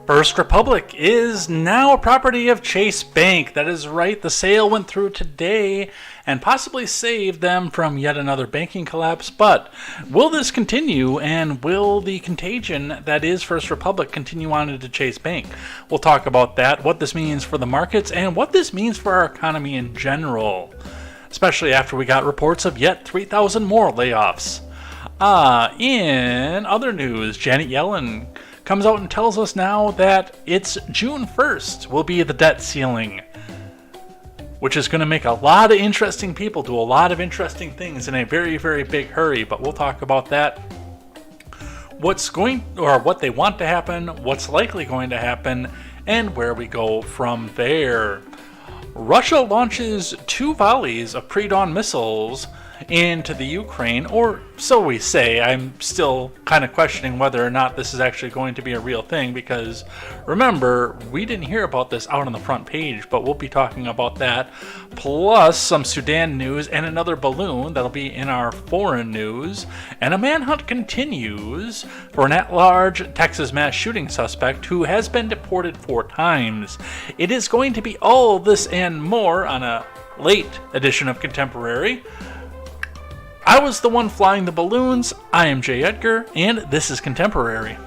First Republic is now a property of Chase Bank. That is right, the sale went through today and possibly saved them from yet another banking collapse. But will this continue, and will the contagion that is First Republic continue on into Chase Bank? We'll talk about that, what this means for the markets, and what this means for our economy in general, especially after we got reports of yet 3,000 more layoffs. In other news, Janet Yellen comes out and tells us now that it's June 1st will be the debt ceiling, which is going to make a lot of interesting people do a lot of interesting things in a very, very big hurry. But we'll talk about that. What they want to happen, what's likely going to happen, and where we go from there. Russia launches 2 volleys of pre-dawn missiles into the Ukraine, or so we say. I'm still kind of questioning whether or not this is actually going to be a real thing, because remember, we didn't hear about this out on the front page, but we'll be talking about that, plus some Sudan news and another balloon that'll be in our foreign news. And a manhunt continues for an at-large Texas mass shooting suspect who has been deported 4 times. It is going to be all this and more on a late edition of Contemporary. I was the one flying the balloons. I am Jay Edgar, and this is Contemporary.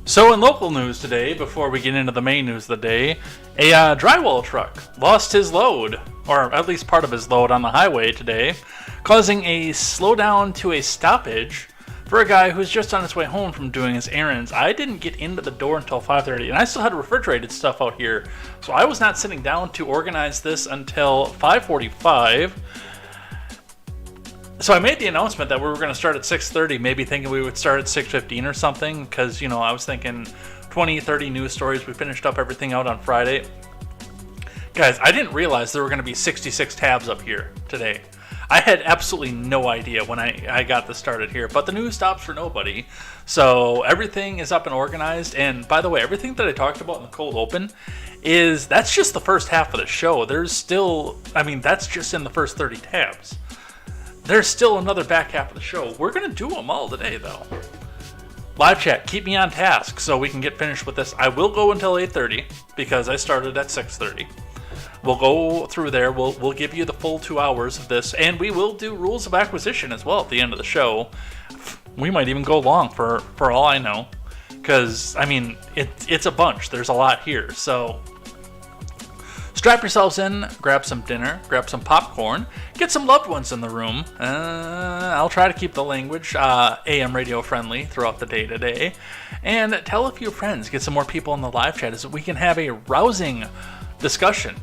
So in local news today, before we get into the main news of the day, a drywall truck lost his load, or at least part of his load, on the highway today, causing a slowdown to a stoppage for a guy who's just on his way home from doing his errands. I didn't get into the door until 5:30, and I still had refrigerated stuff out here, so I was not sitting down to organize this until 5:45. So I made the announcement that we were going to start at 6:30, maybe thinking we would start at 6:15 or something, because, you know, I was thinking 20, 30 news stories. We finished up everything out on Friday. Guys, I didn't realize there were going to be 66 tabs up here today. I had absolutely no idea when I got this started here, but the news stops for nobody. So everything is up and organized. And by the way, everything that I talked about in the cold open that's just the first half of the show. There's still, that's just in the first 30 tabs. There's still another back half of the show. We're going to do them all today, though. Live chat, keep me on task so we can get finished with this. I will go until 8:30 because I started at 6:30. We'll go through there. We'll give you the full 2 hours of this, and we will do rules of acquisition as well at the end of the show. We might even go long for all I know, because it's a bunch. There's a lot here, so strap yourselves in, grab some dinner, grab some popcorn, get some loved ones in the room. I'll try to keep the language AM radio friendly throughout the day today. And tell a few friends, get some more people in the live chat so we can have a rousing discussion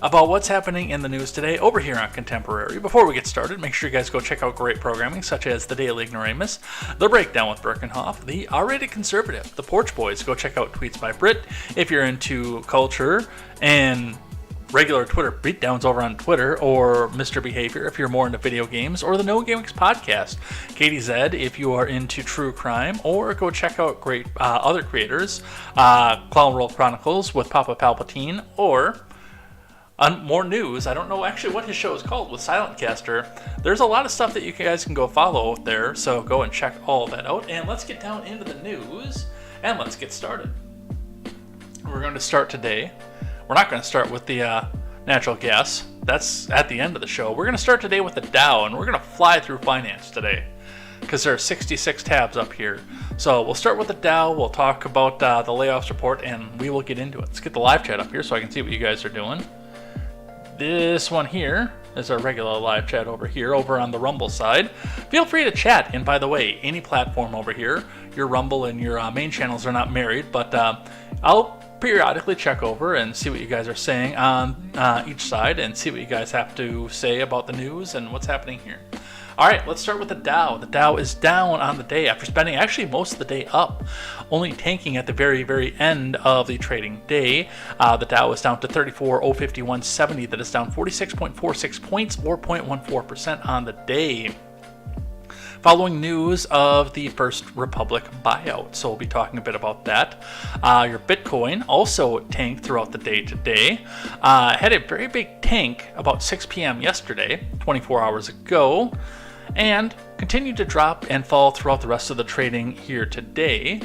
about what's happening in the news today over here on Contemporary. Before we get started, make sure you guys go check out great programming such as The Daily Ignoramus, The Breakdown with Birkenhoff, The R-Rated Conservative, The Porch Boys. Go check out Tweets by Brit if you're into culture and regular Twitter beatdowns over on Twitter, or Mr. Behavior if you're more into video games, or the No Gamings podcast, KTZed if you are into true crime, or go check out great other creators, Clown World Chronicles with Papa Palpatine, or more news. I don't know actually what his show is called with Silentcaster. There's a lot of stuff that you guys can go follow there, so go and check all that out. And let's get down into the news, and let's get started. We're going to start today. We're not going to start with the natural gas. That's at the end of the show. We're going to start today with the Dow, and we're going to fly through finance today because there are 66 tabs up here. So we'll start with the Dow. We'll talk about the layoffs report, and we will get into it. Let's get the live chat up here so I can see what you guys are doing. This one here is our regular live chat over here, over on the Rumble side. Feel free to chat. And by the way, any platform over here, your Rumble and your main channels are not married, but I'll periodically check over and see what you guys are saying on each side and see what you guys have to say about the news and what's happening here. All right, let's start with the Dow. The Dow is down on the day after spending actually most of the day up, only tanking at the very, very end of the trading day. The Dow is down to 34,051.70. That is down 46.46 points or 0.14% on the day. Following news of the First Republic buyout. So we'll be talking a bit about that. Your Bitcoin also tanked throughout the day today. Had a very big tank about 6 p.m. yesterday, 24 hours ago, and continued to drop and fall throughout the rest of the trading here today.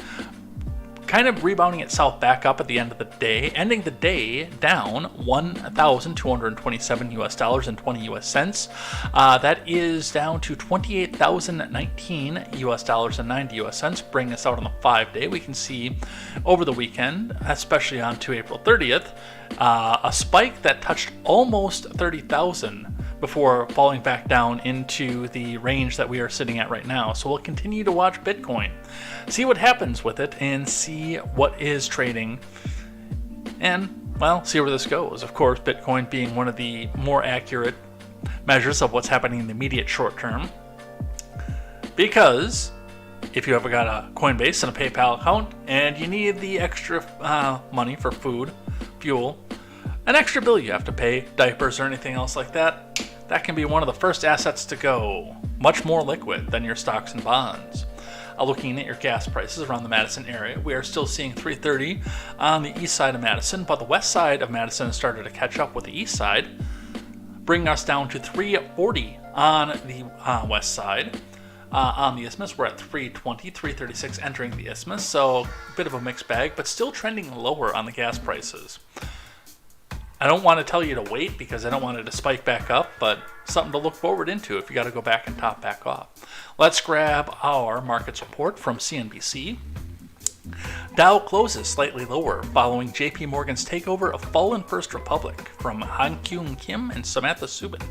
Kind of rebounding itself back up at the end of the day, ending the day down $1,227 and 20 US cents. That is down to $28,019 and 90 US cents, bringing us out on the 5-day. We can see over the weekend, especially on to April 30th, a spike that touched almost 30,000 before falling back down into the range that we are sitting at right now. So we'll continue to watch Bitcoin, see what happens with it, and see what is trading, and, well, see where this goes. Of course, Bitcoin being one of the more accurate measures of what's happening in the immediate short term, because if you ever got a Coinbase and a PayPal account and you need the extra money for food, fuel, an extra bill you have to pay, diapers or anything else like that, that can be one of the first assets to go. Much more liquid than your stocks and bonds. Looking at your gas prices around the Madison area, we are still seeing $3.30 on the east side of Madison, but the west side of Madison has started to catch up with the east side, bringing us down to $3.40 on the west side. On the Isthmus, we're at $3.20, $3.36 entering the Isthmus, so a bit of a mixed bag, but still trending lower on the gas prices. I don't want to tell you to wait because I don't want it to spike back up, but something to look forward into if you got to go back and top back off. Let's grab our markets report from CNBC. Dow closes slightly lower following JP Morgan's takeover of fallen First Republic from Han Kyung Kim and Samantha Subin.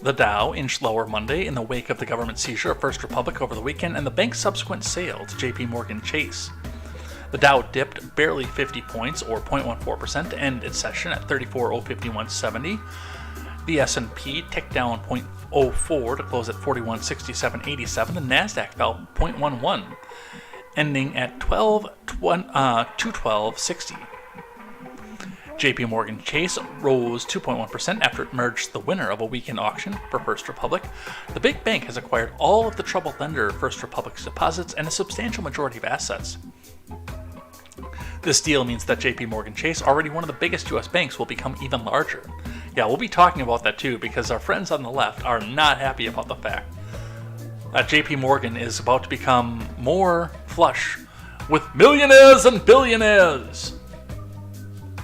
The Dow inched lower Monday in the wake of the government seizure of First Republic over the weekend and the bank's subsequent sale to JP Morgan Chase. The Dow dipped barely 50 points, or 0.14%, to end its session at 34,051.70. The S&P ticked down 0.04 to close at 4167.87. The Nasdaq fell 0.11, ending at 212.60. JP Morgan Chase rose 2.1% after it emerged the winner of a weekend auction for First Republic. The big bank has acquired all of the troubled lender First Republic's deposits and a substantial majority of assets. This deal means that JP Morgan Chase, already one of the biggest US banks, will become even larger. Yeah, we'll be talking about that too, because our friends on the left are not happy about the fact that JP Morgan is about to become more flush with millionaires and billionaires.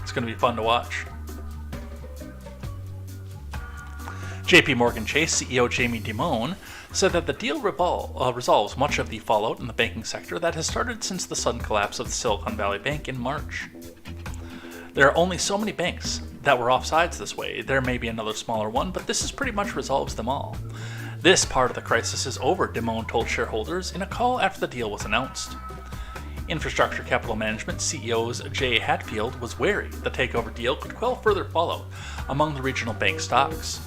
It's going to be fun to watch. JP Morgan Chase CEO Jamie Dimon said that the deal resolves much of the fallout in the banking sector that has started since the sudden collapse of the Silicon Valley Bank in March. There are only so many banks that were offsides this way. There may be another smaller one, but this pretty much resolves them all. This part of the crisis is over, Dimon told shareholders in a call after the deal was announced. Infrastructure Capital Management CEO's Jay Hatfield was wary the takeover deal could quell further fallout among the regional bank stocks.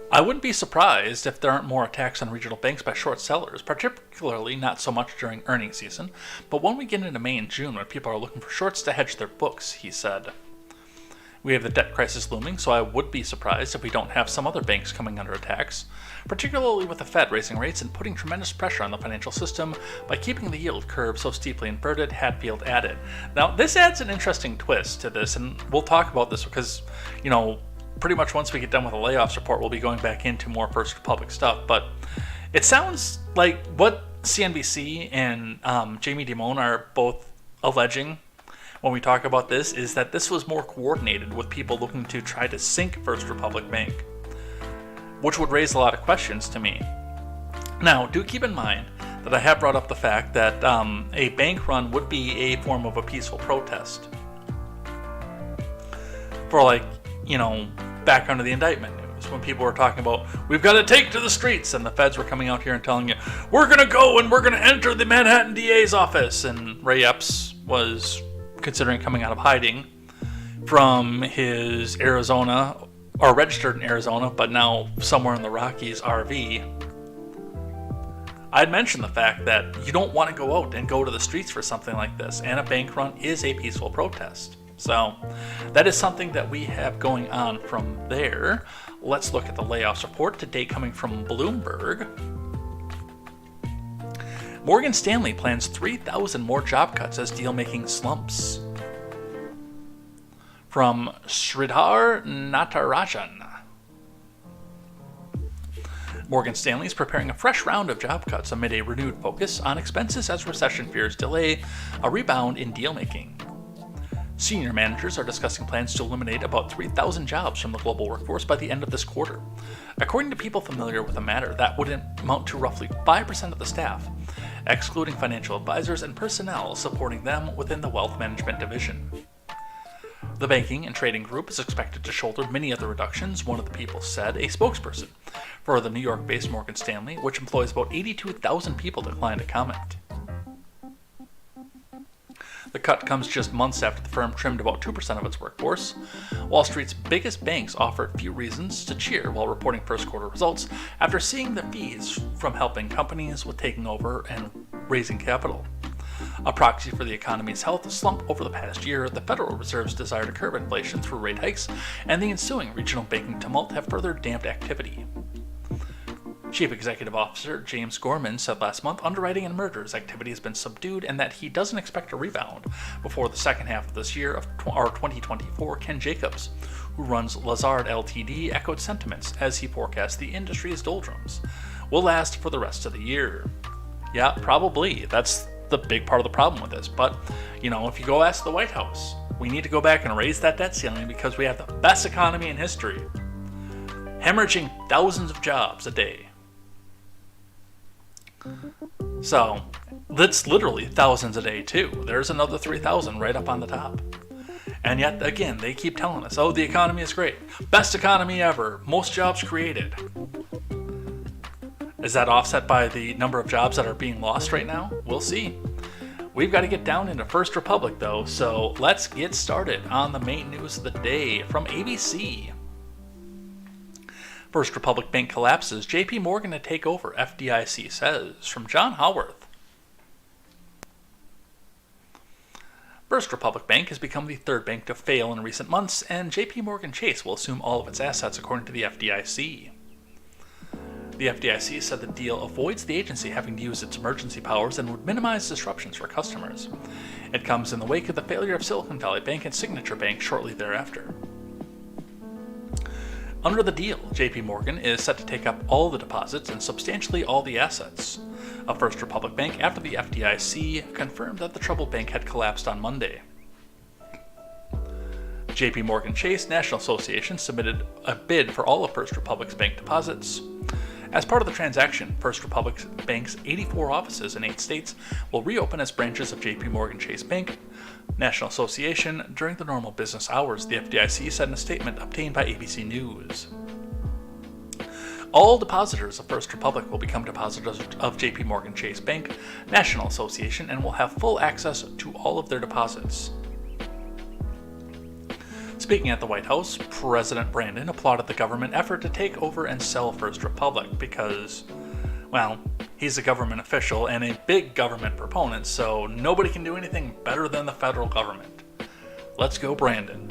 I wouldn't be surprised if there aren't more attacks on regional banks by short sellers, particularly not so much during earnings season, but when we get into May and June when people are looking for shorts to hedge their books, he said. We have the debt crisis looming, so I would be surprised if we don't have some other banks coming under attacks, particularly with the Fed raising rates and putting tremendous pressure on the financial system by keeping the yield curve so steeply inverted, Hatfield added. Now, this adds an interesting twist to this, and we'll talk about this because, pretty much once we get done with the layoffs report, we'll be going back into more First Republic stuff. But it sounds like what CNBC and Jamie Dimon are both alleging when we talk about this is that this was more coordinated with people looking to try to sink First Republic Bank, which would raise a lot of questions to me. Now, do keep in mind that I have brought up the fact that a bank run would be a form of a peaceful protest. For back under the indictment news, when people were talking about, we've got to take to the streets, and the feds were coming out here and telling you, we're going to go and we're going to enter the Manhattan DA's office, and Ray Epps was considering coming out of hiding from his Arizona, or registered in Arizona, but now somewhere in the Rockies RV. I'd mentioned the fact that you don't want to go out and go to the streets for something like this, and a bank run is a peaceful protest. So that is something that we have going on from there. Let's look at the layoffs report today coming from Bloomberg. Morgan Stanley plans 3,000 more job cuts as deal-making slumps. From Sridhar Natarajan. Morgan Stanley is preparing a fresh round of job cuts amid a renewed focus on expenses as recession fears delay a rebound in deal-making. Senior managers are discussing plans to eliminate about 3,000 jobs from the global workforce by the end of this quarter. According to people familiar with the matter, that would amount to roughly 5% of the staff, excluding financial advisors and personnel supporting them within the wealth management division. The banking and trading group is expected to shoulder many of the reductions, one of the people said. A spokesperson for the New York-based Morgan Stanley, which employs about 82,000 people, declined to comment. The cut comes just months after the firm trimmed about 2% of its workforce. Wall Street's biggest banks offered few reasons to cheer while reporting first quarter results after seeing the fees from helping companies with taking over and raising capital. A proxy for the economy's health slump over the past year, the Federal Reserve's desire to curb inflation through rate hikes and the ensuing regional banking tumult have further damped activity. Chief Executive Officer James Gorman said last month underwriting and mergers activity has been subdued and that he doesn't expect a rebound before the second half of this year of 2024. Ken Jacobs, who runs Lazard Ltd., echoed sentiments as he forecast the industry's doldrums will last for the rest of the year. Yeah, probably. That's the big part of the problem with this. But, if you go ask the White House, we need to go back and raise that debt ceiling because we have the best economy in history, hemorrhaging thousands of jobs a day. So, that's literally thousands a day too. There's another 3,000 right up on the top. And yet, again, they keep telling us, the economy is great. Best economy ever. Most jobs created. Is that offset by the number of jobs that are being lost right now? We'll see. We've got to get down into First Republic though, so let's get started on the main news of the day from ABC. First Republic Bank collapses, JP Morgan to take over, FDIC says, from John Howarth. First Republic Bank has become the third bank to fail in recent months, and JP Morgan Chase will assume all of its assets according to the FDIC. The FDIC said the deal avoids the agency having to use its emergency powers and would minimize disruptions for customers. It comes in the wake of the failure of Silicon Valley Bank and Signature Bank shortly thereafter. Under the deal, JP Morgan is set to take up all the deposits and substantially all the assets of First Republic Bank after the FDIC confirmed that the troubled bank had collapsed on Monday. JP Morgan Chase National Association submitted a bid for all of First Republic's bank deposits. As part of the transaction, First Republic Bank's 84 offices in 8 states will reopen as branches of JP Morgan Chase Bank National Association during the normal business hours, the FDIC said in a statement obtained by ABC News. All depositors of First Republic will become depositors of JP Morgan Chase Bank National Association and will have full access to all of their deposits. Speaking at the White House, President Brandon applauded the government effort to take over and sell First Republic because, well, he's a government official and a big government proponent, so nobody can do anything better than the federal government. Let's go, Brandon.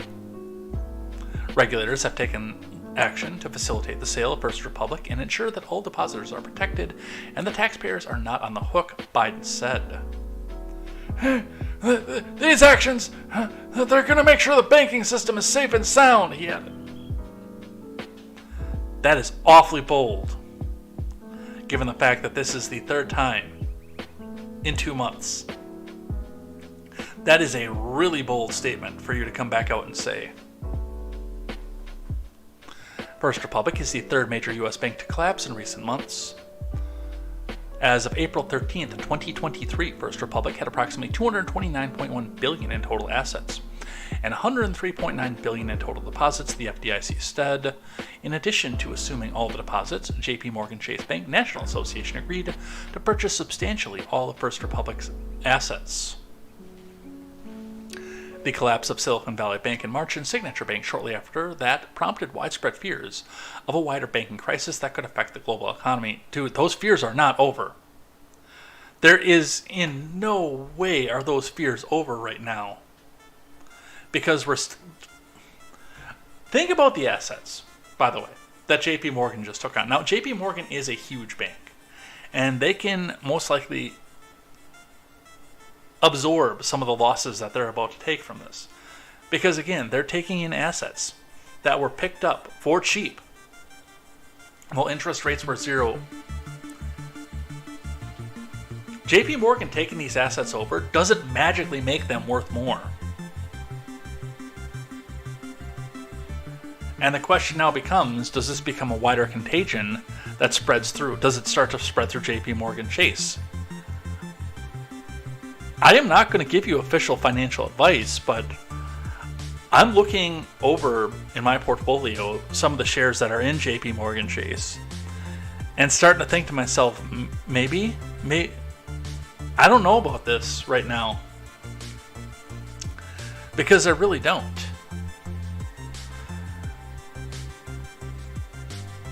Regulators have taken action to facilitate the sale of First Republic and ensure that all depositors are protected and the taxpayers are not on the hook, Biden said. These actions, they're going to make sure the banking system is safe and sound, he added. That is awfully bold, given the fact that this is the third time in 2 months. That is a really bold statement for you to come back out and say. First Republic is the third major U.S. bank to collapse in recent months. As of April 13th, 2023, First Republic had approximately $229.1 billion in total assets and $103.9 billion in total deposits, the FDIC said. In addition to assuming all the deposits, JP Chase Bank National Association agreed to purchase substantially all of First Republic's assets. The collapse of Silicon Valley Bank in March and Signature Bank shortly after that prompted widespread fears of a wider banking crisis that could affect the global economy. Dude, those fears are not over. There is in no way are those fears over right now. Because think about the assets, by the way, that JP Morgan just took on. Now, JP Morgan is a huge bank, and they can most likely absorb some of the losses that they're about to take from this. Because again, they're taking in assets that were picked up for cheap while interest rates were zero. JP Morgan taking these assets over doesn't magically make them worth more. And the question now becomes, does this become a wider contagion that spreads through? Does it start to spread through JP Morgan Chase? I am not going to give you official financial advice, but I'm looking over in my portfolio some of the shares that are in JP Morgan Chase and starting to think to myself, maybe, I don't know about this right now. Because I really don't.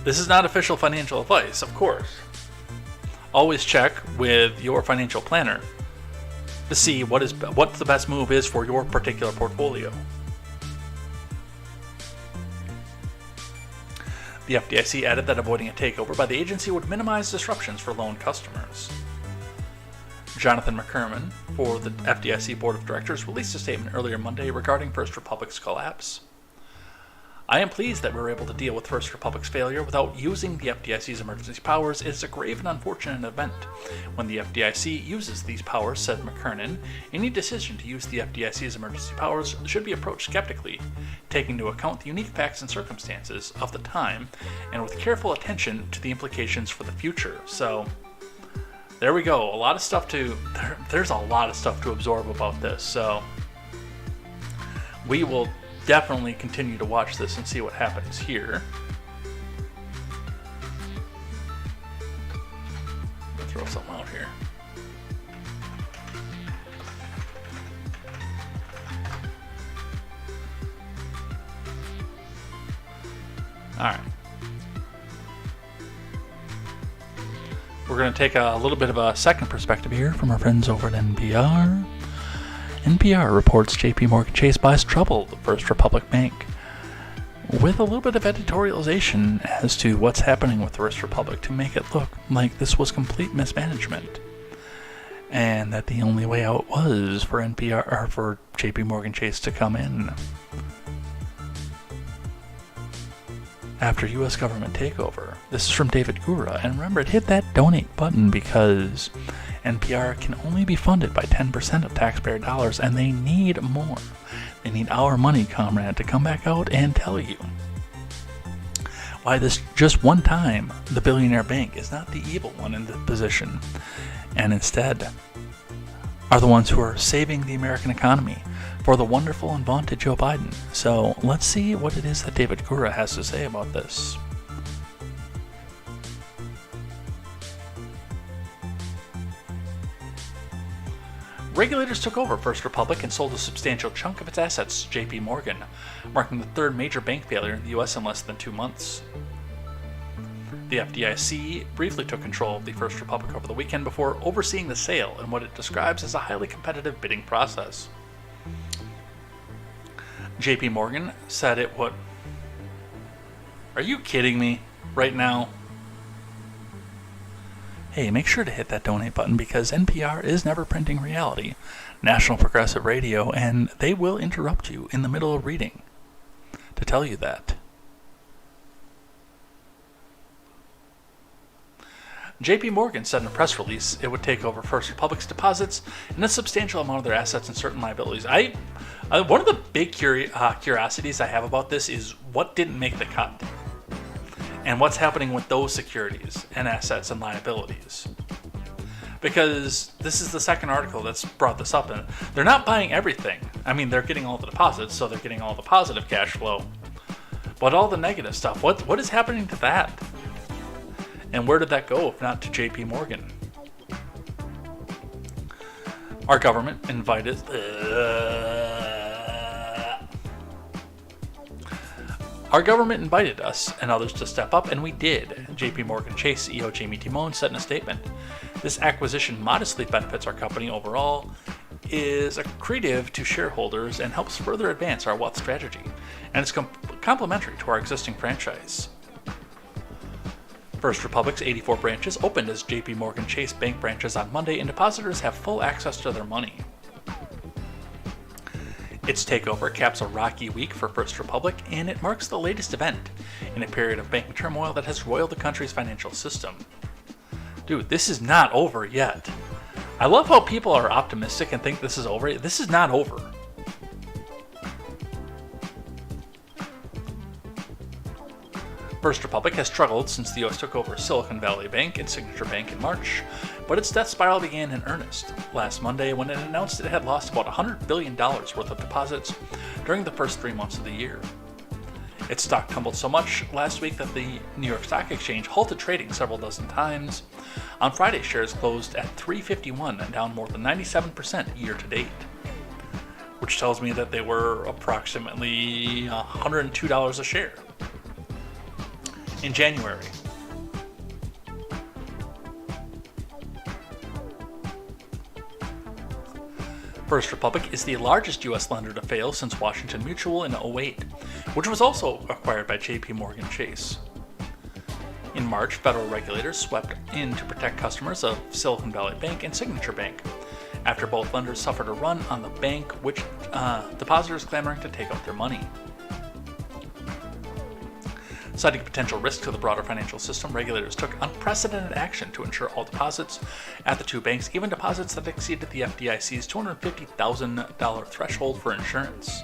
This is not official financial advice, of course. Always check with your financial planner to see what the best move is for your particular portfolio. The FDIC added that avoiding a takeover by the agency would minimize disruptions for loan customers. Jonathan McCormick for the FDIC Board of Directors released a statement earlier Monday regarding First Republic's collapse. I am pleased that we were able to deal with First Republic's failure without using the FDIC's emergency powers. It is a grave and unfortunate event. When the FDIC uses these powers, said McKernan, any decision to use the FDIC's emergency powers should be approached skeptically, taking into account the unique facts and circumstances of the time, and with careful attention to the implications for the future. So, there we go. There's a lot of stuff to absorb about this. So, we will definitely continue to watch this and see what happens here. I'm gonna throw something out here. All right. We're going to take a little bit of a second perspective here from our friends over at NPR. NPR reports JP Morgan Chase buys troubled First Republic Bank, with a little bit of editorialization as to what's happening with First Republic to make it look like this was complete mismanagement, and that the only way out was for NPR or for JP Morgan Chase to come in after U.S. government takeover. This is from David Gura, and remember, hit that donate button because NPR can only be funded by 10% of taxpayer dollars, and they need more. They need our money, comrade, to come back out and tell you why this just one time the billionaire bank is not the evil one in the position, and instead are the ones who are saving the American economy for the wonderful and vaunted Joe Biden. So let's see what it is that David Gura has to say about this. Regulators took over First Republic and sold a substantial chunk of its assets to JP Morgan, marking the third major bank failure in the U.S. in less than 2 months. The FDIC briefly took control of the First Republic over the weekend before overseeing the sale in what it describes as a highly competitive bidding process. JP Morgan said it would... Are you kidding me right now? Hey, make sure to hit that donate button because NPR is never printing reality, National Progressive Radio, and they will interrupt you in the middle of reading to tell you that. JP Morgan said in a press release it would take over First Republic's deposits and a substantial amount of their assets and certain liabilities. One of the big curiosities I have about this is what didn't make the cut and what's happening with those securities and assets and liabilities. Because this is the second article that's brought this up, and they're not buying everything. I mean, they're getting all the deposits, so they're getting all the positive cash flow. But all the negative stuff, what is happening to that? And where did that go if not to JP Morgan? Our government invited... Our government invited us and others to step up, and we did, JP Morgan Chase CEO Jamie Dimon said in a statement. This acquisition modestly benefits our company overall, is accretive to shareholders, and helps further advance our wealth strategy, and it's complementary to our existing franchise. First Republic's 84 branches opened as JP Morgan Chase Bank branches on Monday, and depositors have full access to their money. Its takeover caps a rocky week for First Republic, and it marks the latest event in a period of banking turmoil that has roiled the country's financial system. Dude, this is not over yet. I love how people are optimistic and think this is over. This is not over. First Republic has struggled since the U.S. took over Silicon Valley Bank and Signature Bank in March, but its death spiral began in earnest last Monday when it announced it had lost about $100 billion worth of deposits during the first 3 months of the year. Its stock tumbled so much last week that the New York Stock Exchange halted trading several dozen times. On Friday, shares closed at $351 and down more than 97% year to date, which tells me that they were approximately $102 a share in January. First Republic is the largest U.S. lender to fail since Washington Mutual in 2008, which was also acquired by JP Morgan Chase. In March, federal regulators swept in to protect customers of Silicon Valley Bank and Signature Bank, after both lenders suffered a run on the bank, which depositors clamoring to take out their money. Citing potential risk to the broader financial system, regulators took unprecedented action to ensure all deposits at the two banks, even deposits that exceeded the FDIC's $250,000 threshold for insurance.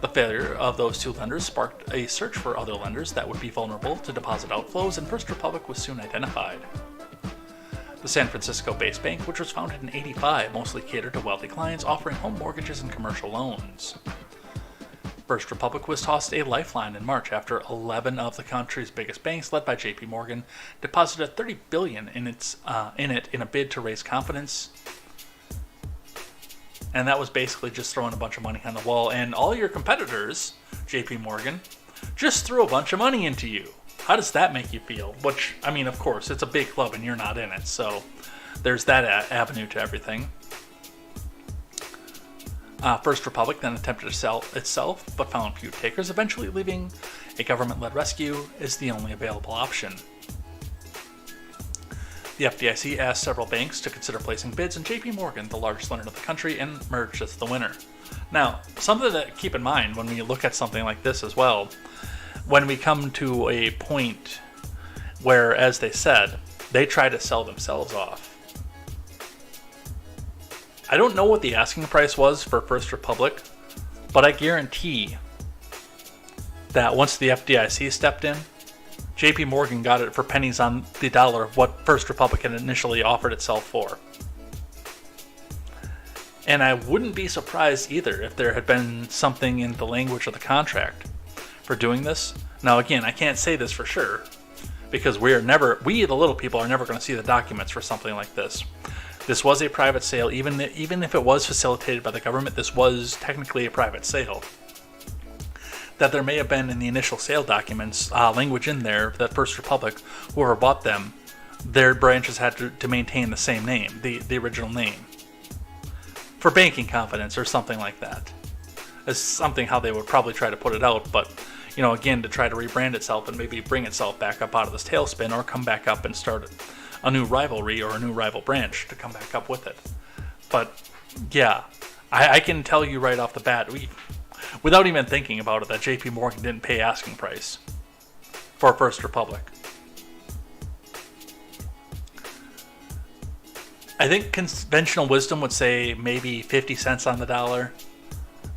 The failure of those two lenders sparked a search for other lenders that would be vulnerable to deposit outflows, and First Republic was soon identified. The San Francisco-based bank, which was founded in '85, mostly catered to wealthy clients offering home mortgages and commercial loans. First Republic was tossed a lifeline in March after 11 of the country's biggest banks, led by JP Morgan, deposited $30 billion in it in a bid to raise confidence. And that was basically just throwing a bunch of money on the wall. And all your competitors, JP Morgan, just threw a bunch of money into you. How does that make you feel? Which, I mean, of course, it's a big club and you're not in it. So there's that avenue to everything. First Republic then attempted to sell itself, but found few takers, eventually leaving a government-led rescue as the only available option. The FDIC asked several banks to consider placing bids, and JP Morgan, the largest lender in the country, emerged as the winner. Now, something to keep in mind when we look at something like this as well, when we come to a point where, as they said, they try to sell themselves off. I don't know what the asking price was for First Republic, but I guarantee that once the FDIC stepped in, JP Morgan got it for pennies on the dollar of what First Republic had initially offered itself for. And I wouldn't be surprised either if there had been something in the language of the contract for doing this. Now again, I can't say this for sure, because we the little people are never going to see the documents for something like this. This was a private sale, even if it was facilitated by the government. This was technically a private sale. That there may have been in the initial sale documents language in there that First Republic, whoever bought them, their branches had to maintain the same name, the original name, for banking confidence or something like that. It's something how they would probably try to put it out, but again, to try to rebrand itself and maybe bring itself back up out of this tailspin, or come back up and start a new rivalry or a new rival branch to come back up with it. But yeah, I can tell you right off the bat, without even thinking about it, that JP Morgan didn't pay asking price for First Republic. I think conventional wisdom would say maybe 50 cents on the dollar,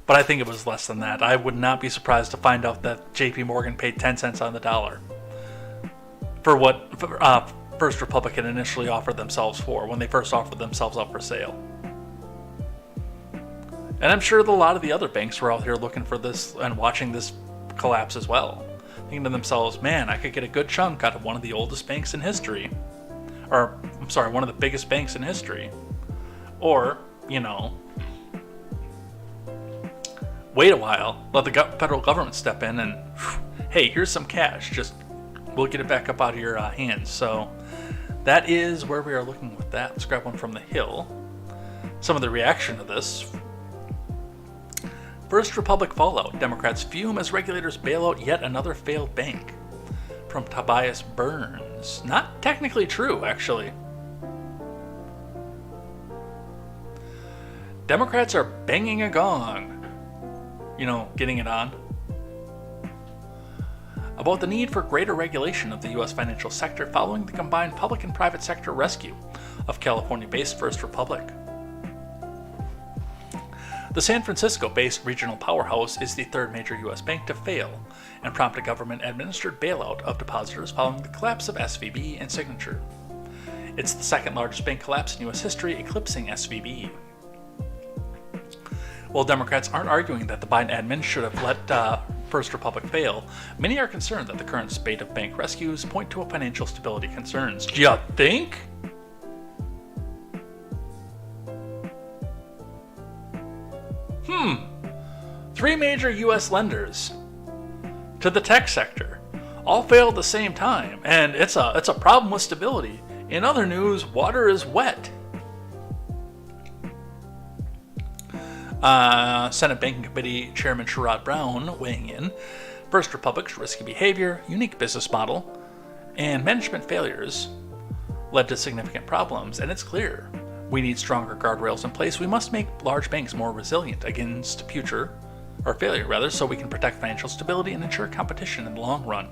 but I think it was less than that. I would not be surprised to find out that JP Morgan paid 10 cents on the dollar for what First Republic had initially offered themselves for when they first offered themselves up for sale. And I'm sure that a lot of the other banks were out here looking for this and watching this collapse as well, thinking to themselves, man, I could get a good chunk out of one of the oldest banks in history. Or, I'm sorry, one of the biggest banks in history. Or, wait a while, let the federal government step in and, hey, here's some cash, just we'll get it back up out of your hands. So that is where we are looking with that. Let's grab one from the Hill. Some of the reaction to this. First Republic fallout. Democrats fume as regulators bail out yet another failed bank. From Tobias Burns. Not technically true, actually. Democrats are banging a gong. Getting it on. About the need for greater regulation of the U.S. financial sector following the combined public and private sector rescue of California-based First Republic. The San Francisco-based regional powerhouse is the third major U.S. bank to fail and prompt a government-administered bailout of depositors following the collapse of SVB and Signature. It's the second largest bank collapse in U.S. history, eclipsing SVB. While Democrats aren't arguing that the Biden admin should have let First Republic fail, many are concerned that the current spate of bank rescues point to financial stability concerns. Do you think? Three major U.S. lenders to the tech sector all failed at the same time, and it's a problem with stability. In other news, water is wet. Senate Banking Committee Chairman Sherrod Brown weighing in. First Republic's risky behavior, unique business model, and management failures led to significant problems, and it's clear we need stronger guardrails in place. We must make large banks more resilient against failure, so we can protect financial stability and ensure competition in the long run.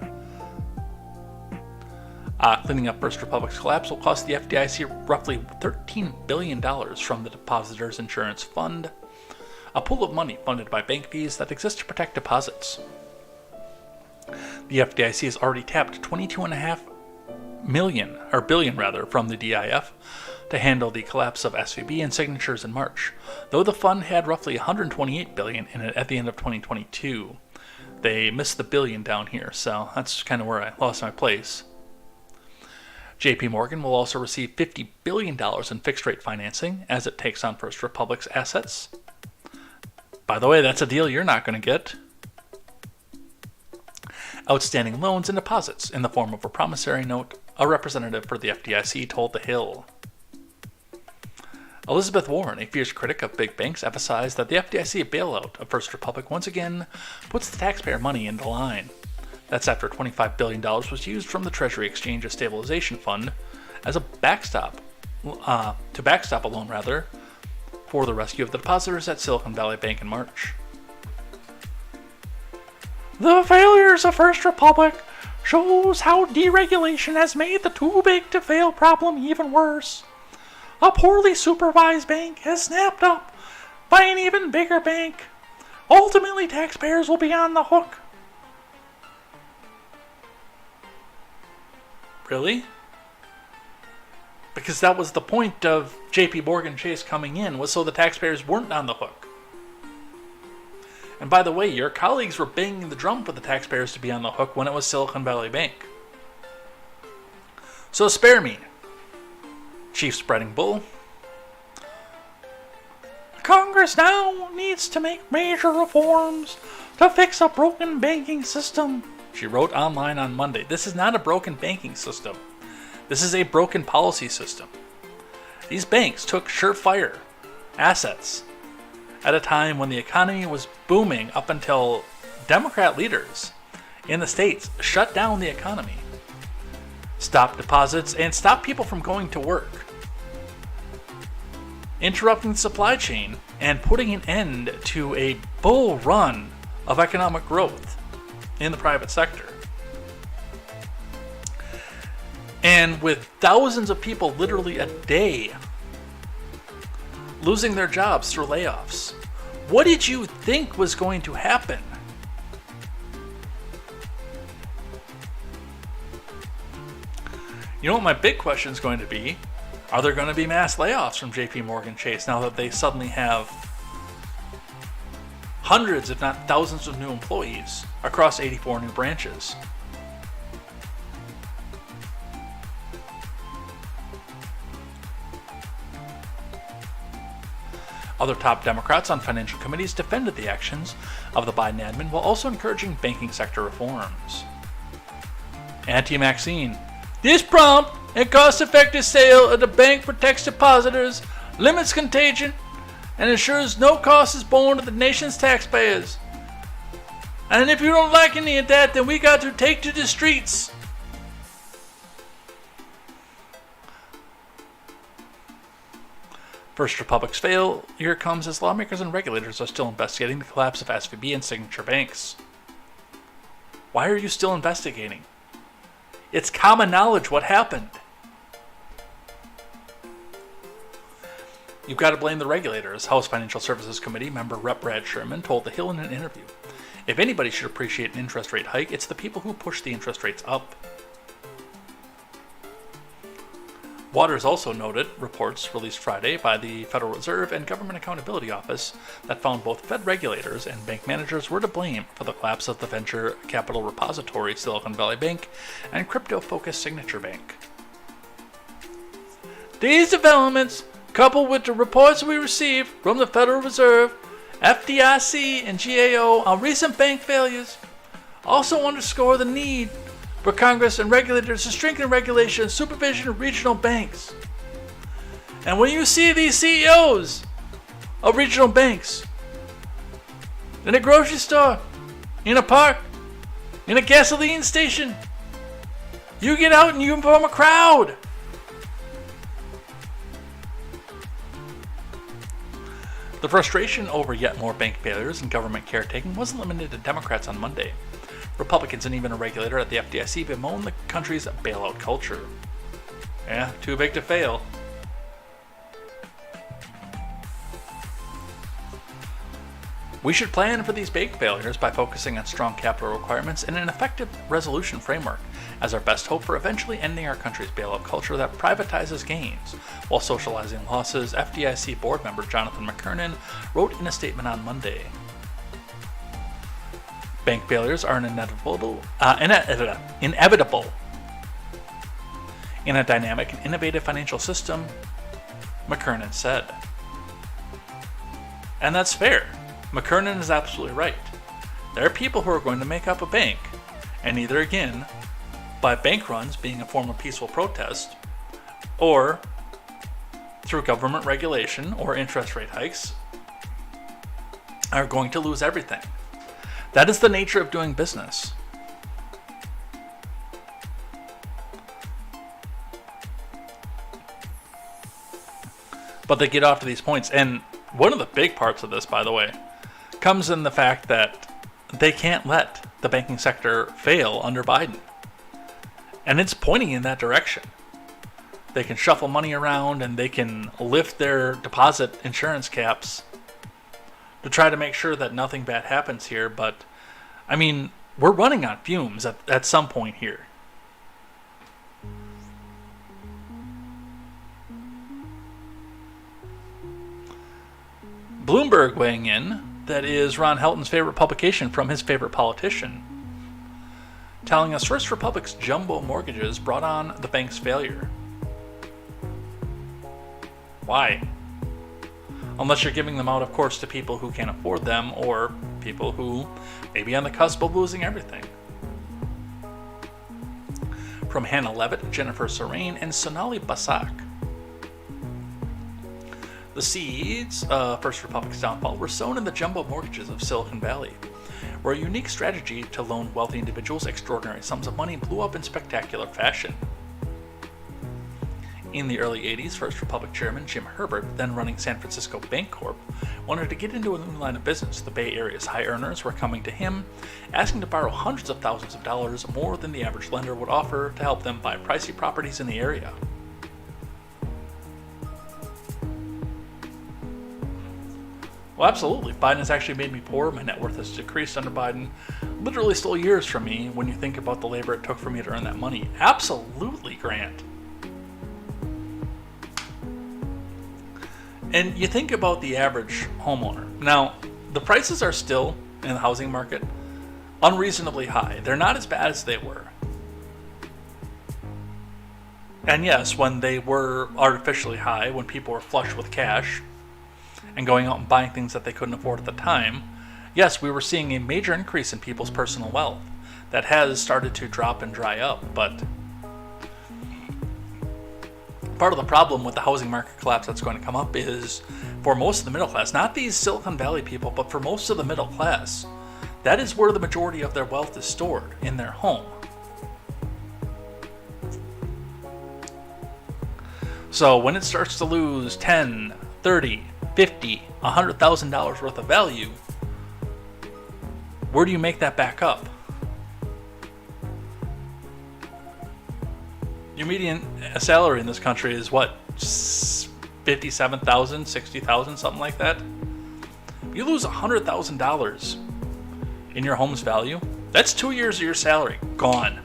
Cleaning up First Republic's collapse will cost the FDIC roughly $13 billion from the Depositors Insurance Fund, a pool of money funded by bank fees that exists to protect deposits. The FDIC has already tapped $22.5 billion from the DIF to handle the collapse of SVB and Signatures in March, though the fund had roughly $128 billion in it at the end of 2022. They missed the billion down here, so that's kind of where I lost my place. JP Morgan will also receive $50 billion in fixed-rate financing as it takes on First Republic's assets. By the way, that's a deal you're not going to get. Outstanding loans and deposits in the form of a promissory note, a representative for the FDIC told The Hill. Elizabeth Warren, a fierce critic of big banks, emphasized that the FDIC bailout of First Republic once again puts the taxpayer money in the line. That's after $25 billion was used from the Treasury Exchange Stabilization Fund as a backstop a loan for the rescue of the depositors at Silicon Valley Bank in March. The failures of First Republic shows how deregulation has made the too big to fail problem even worse. A poorly supervised bank has snapped up by an even bigger bank. Ultimately, taxpayers will be on the hook. Really? Because that was the point of JP Morgan Chase coming in, was so the taxpayers weren't on the hook. And by the way, your colleagues were banging the drum for the taxpayers to be on the hook when it was Silicon Valley Bank. So spare me, Chief Spreading Bull. Congress now needs to make major reforms to fix a broken banking system, she wrote online on Monday. This is not a broken banking system. This is a broken policy system. These banks took surefire assets at a time when the economy was booming up until Democrat leaders in the states shut down the economy, stopped deposits, and stopped people from going to work, interrupting the supply chain and putting an end to a bull run of economic growth in the private sector. And with thousands of people literally a day losing their jobs through layoffs, what did you think was going to happen? You know what my big question is going to be? Are there going to be mass layoffs from JP Morgan Chase now that they suddenly have hundreds, if not thousands, of new employees across 84 new branches? Other top Democrats on financial committees defended the actions of the Biden admin while also encouraging banking sector reforms. Auntie Maxine, this prompt and cost-effective sale of the bank protects depositors, limits contagion, and ensures no cost is borne to the nation's taxpayers. And if you don't like any of that, then we got to take to the streets. First Republic's failure comes as lawmakers and regulators are still investigating the collapse of SVB and Signature banks. Why are you still investigating? It's common knowledge what happened. You've got to blame the regulators, House Financial Services Committee member Rep. Brad Sherman told The Hill in an interview. If anybody should appreciate an interest rate hike, it's the people who push the interest rates up. Waters also noted reports released Friday by the Federal Reserve and Government Accountability Office that found both Fed regulators and bank managers were to blame for the collapse of the venture capital repository Silicon Valley Bank and crypto-focused Signature Bank. These developments, coupled with the reports we received from the Federal Reserve, FDIC, and GAO on recent bank failures, also underscore the need for Congress and regulators to strengthen regulation and supervision of regional banks. And when you see these CEOs of regional banks in a grocery store, in a park, in a gasoline station, you get out and you inform a crowd. The frustration over yet more bank failures and government caretaking wasn't limited to Democrats on Monday. Republicans and even a regulator at the FDIC bemoaned the country's bailout culture. Yeah, too big to fail. We should plan for these bank failures by focusing on strong capital requirements and an effective resolution framework as our best hope for eventually ending our country's bailout culture that privatizes gains while socializing losses, FDIC board member Jonathan McKernan wrote in a statement on Monday. Bank failures are inevitable in a dynamic and innovative financial system, McKernan said. And that's fair. McKernan is absolutely right. There are people who are going to make up a bank, and either again, by bank runs being a form of peaceful protest, or through government regulation or interest rate hikes, are going to lose everything. That is the nature of doing business. But they get off to these points, and one of the big parts of this, by the way, comes in the fact that they can't let the banking sector fail under Biden. And it's pointing in that direction. They can shuffle money around and they can lift their deposit insurance caps to try to make sure that nothing bad happens here, but I mean, we're running on fumes at some point here. Bloomberg weighing in, that is Ron Helton's favorite publication from his favorite politician, telling us First Republic's jumbo mortgages brought on the bank's failure. Why? Unless you're giving them out, of course, to people who can't afford them or people who may be on the cusp of losing everything. From Hannah Levitt, Jennifer Serene, and Sonali Basak. The seeds of First Republic's downfall were sown in the jumbo mortgages of Silicon Valley, where a unique strategy to loan wealthy individuals extraordinary sums of money blew up in spectacular fashion. In the early 80s, First Republic chairman Jim Herbert, then running San Francisco Bank Corp, wanted to get into a new line of business. The Bay Area's high earners were coming to him, asking to borrow hundreds of thousands of dollars more than the average lender would offer to help them buy pricey properties in the area. Well, absolutely. Biden has actually made me poor. My net worth has decreased under Biden. Literally stole years from me when you think about the labor it took for me to earn that money. Absolutely, Grant. And you think about the average homeowner. Now, the prices are still, in the housing market, unreasonably high. They're not as bad as they were. And yes, when they were artificially high, when people were flush with cash, and going out and buying things that they couldn't afford at the time, yes, we were seeing a major increase in people's personal wealth. That has started to drop and dry up, but part of the problem with the housing market collapse that's going to come up is for most of the middle class, not these Silicon Valley people, but for most of the middle class, that is where the majority of their wealth is stored, in their home. So when it starts to lose 10, 30, 50, $100,000 worth of value, where do you make that back up? Your median salary in this country is what? $57,000, $60,000, something like that? If you lose $100,000 in your home's value, that's 2 years of your salary gone.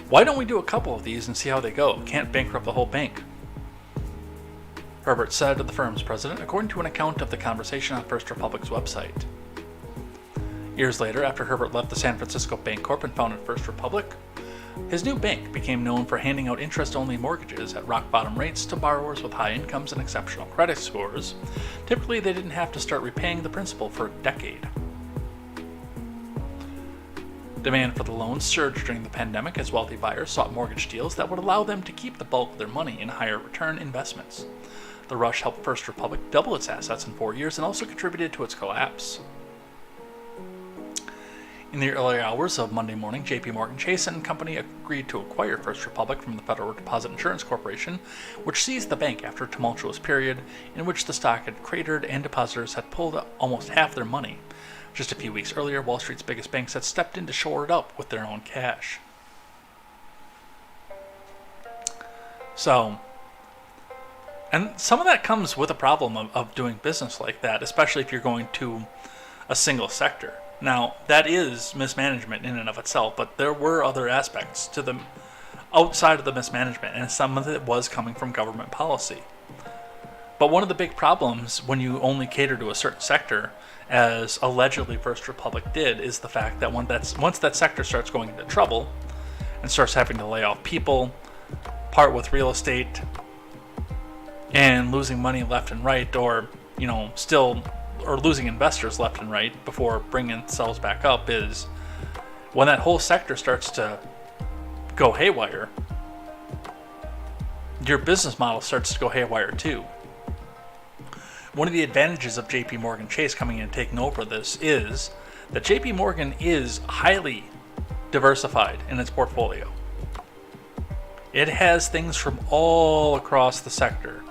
Why don't we do a couple of these and see how they go? Can't bankrupt the whole bank. Herbert said to the firm's president, according to an account of the conversation on First Republic's website. Years later, after Herbert left the San Francisco Bank Corp and founded First Republic, his new bank became known for handing out interest-only mortgages at rock-bottom rates to borrowers with high incomes and exceptional credit scores. Typically, they didn't have to start repaying the principal for a decade. Demand for the loans surged during the pandemic as wealthy buyers sought mortgage deals that would allow them to keep the bulk of their money in higher return investments. The rush helped First Republic double its assets in 4 years and also contributed to its collapse. In the early hours of Monday morning, JP Chase and Company agreed to acquire First Republic from the Federal Deposit Insurance Corporation, which seized the bank after a tumultuous period in which the stock had cratered and depositors had pulled almost half their money. Just a few weeks earlier, Wall Street's biggest banks had stepped in to shore it up with their own cash. So, and some of that comes with a problem of doing business like that, especially if you're going to a single sector. Now, that is mismanagement in and of itself, but there were other aspects to them outside of the mismanagement, and some of it was coming from government policy. But one of the big problems when you only cater to a certain sector, as allegedly First Republic did, is the fact that once that sector starts going into trouble and starts having to lay off people, part with real estate, and losing money left and right, or losing investors left and right before bringing themselves back up, is when that whole sector starts to go haywire, your business model starts to go haywire too. One of the advantages of JP Chase coming in and taking over this is that JP is highly diversified in its portfolio. It has things from all across the sector,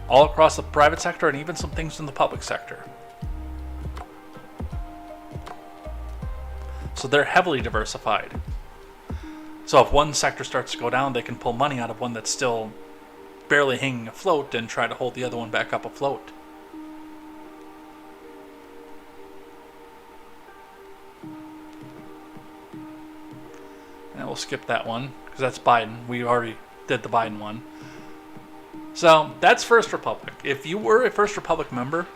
all across the private sector, and even some things in the public sector. So they're heavily diversified. So if one sector starts to go down, they can pull money out of one that's still barely hanging afloat and try to hold the other one back up afloat. And we'll skip that one because that's Biden. We already did the Biden one. So that's First Republic. If you were a First Republic member,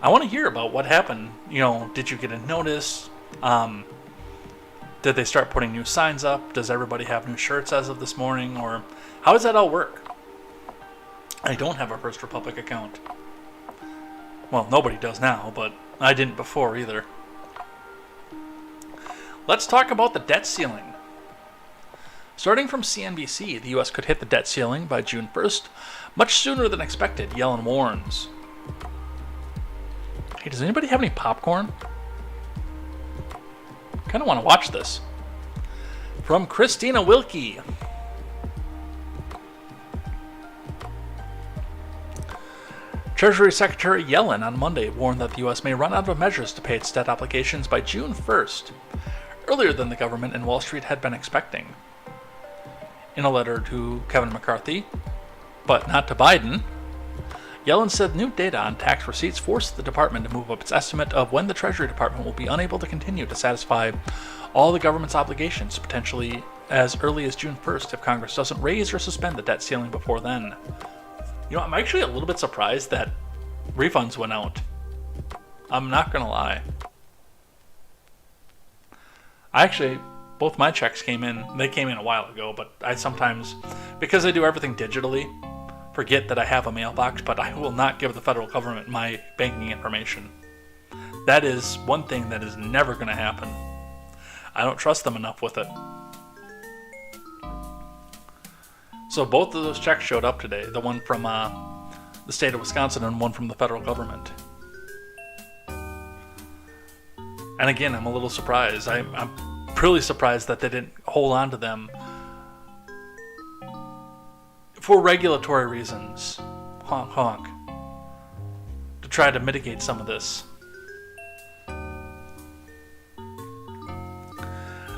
I want to hear about what happened. Did you get a notice? Did they start putting new signs up? Does everybody have new shirts as of this morning? Or how does that all work? I don't have a First Republic account. Well, nobody does now, but I didn't before either. Let's talk about the debt ceiling. Starting from CNBC, the U.S. could hit the debt ceiling by June 1st, much sooner than expected, Yellen warns. Hey, does anybody have any popcorn? Kind of want to watch this. From Christina Wilkie. Treasury Secretary Yellen on Monday warned that the U.S. may run out of measures to pay its debt obligations by June 1st, earlier than the government and Wall Street had been expecting. In a letter to Kevin McCarthy, but not to Biden, Yellen said new data on tax receipts forced the department to move up its estimate of when the Treasury Department will be unable to continue to satisfy all the government's obligations, potentially as early as June 1st if Congress doesn't raise or suspend the debt ceiling before then. I'm actually a little bit surprised that refunds went out. I'm not going to lie. Both my checks came in. They came in a while ago, but I sometimes, because I do everything digitally, forget that I have a mailbox, but I will not give the federal government my banking information. That is one thing that is never going to happen. I don't trust them enough with it. So both of those checks showed up today. The one from the state of Wisconsin and one from the federal government. And again, I'm a little surprised. I'm really surprised that they didn't hold on to them for regulatory reasons. Honk, honk. To try to mitigate some of this.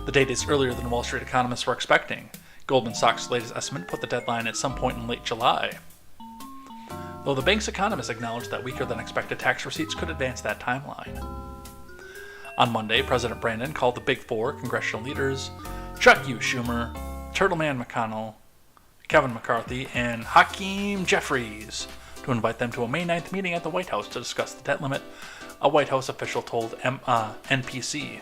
The date is earlier than Wall Street economists were expecting. Goldman Sachs' latest estimate put the deadline at some point in late July. Though the bank's economists acknowledged that weaker than expected tax receipts could advance that timeline. On Monday, President Brandon called the Big Four congressional leaders, Chuck U. Schumer, Turtleman McConnell, Kevin McCarthy, and Hakeem Jeffries to invite them to a May 9th meeting at the White House to discuss the debt limit, a White House official told NPC.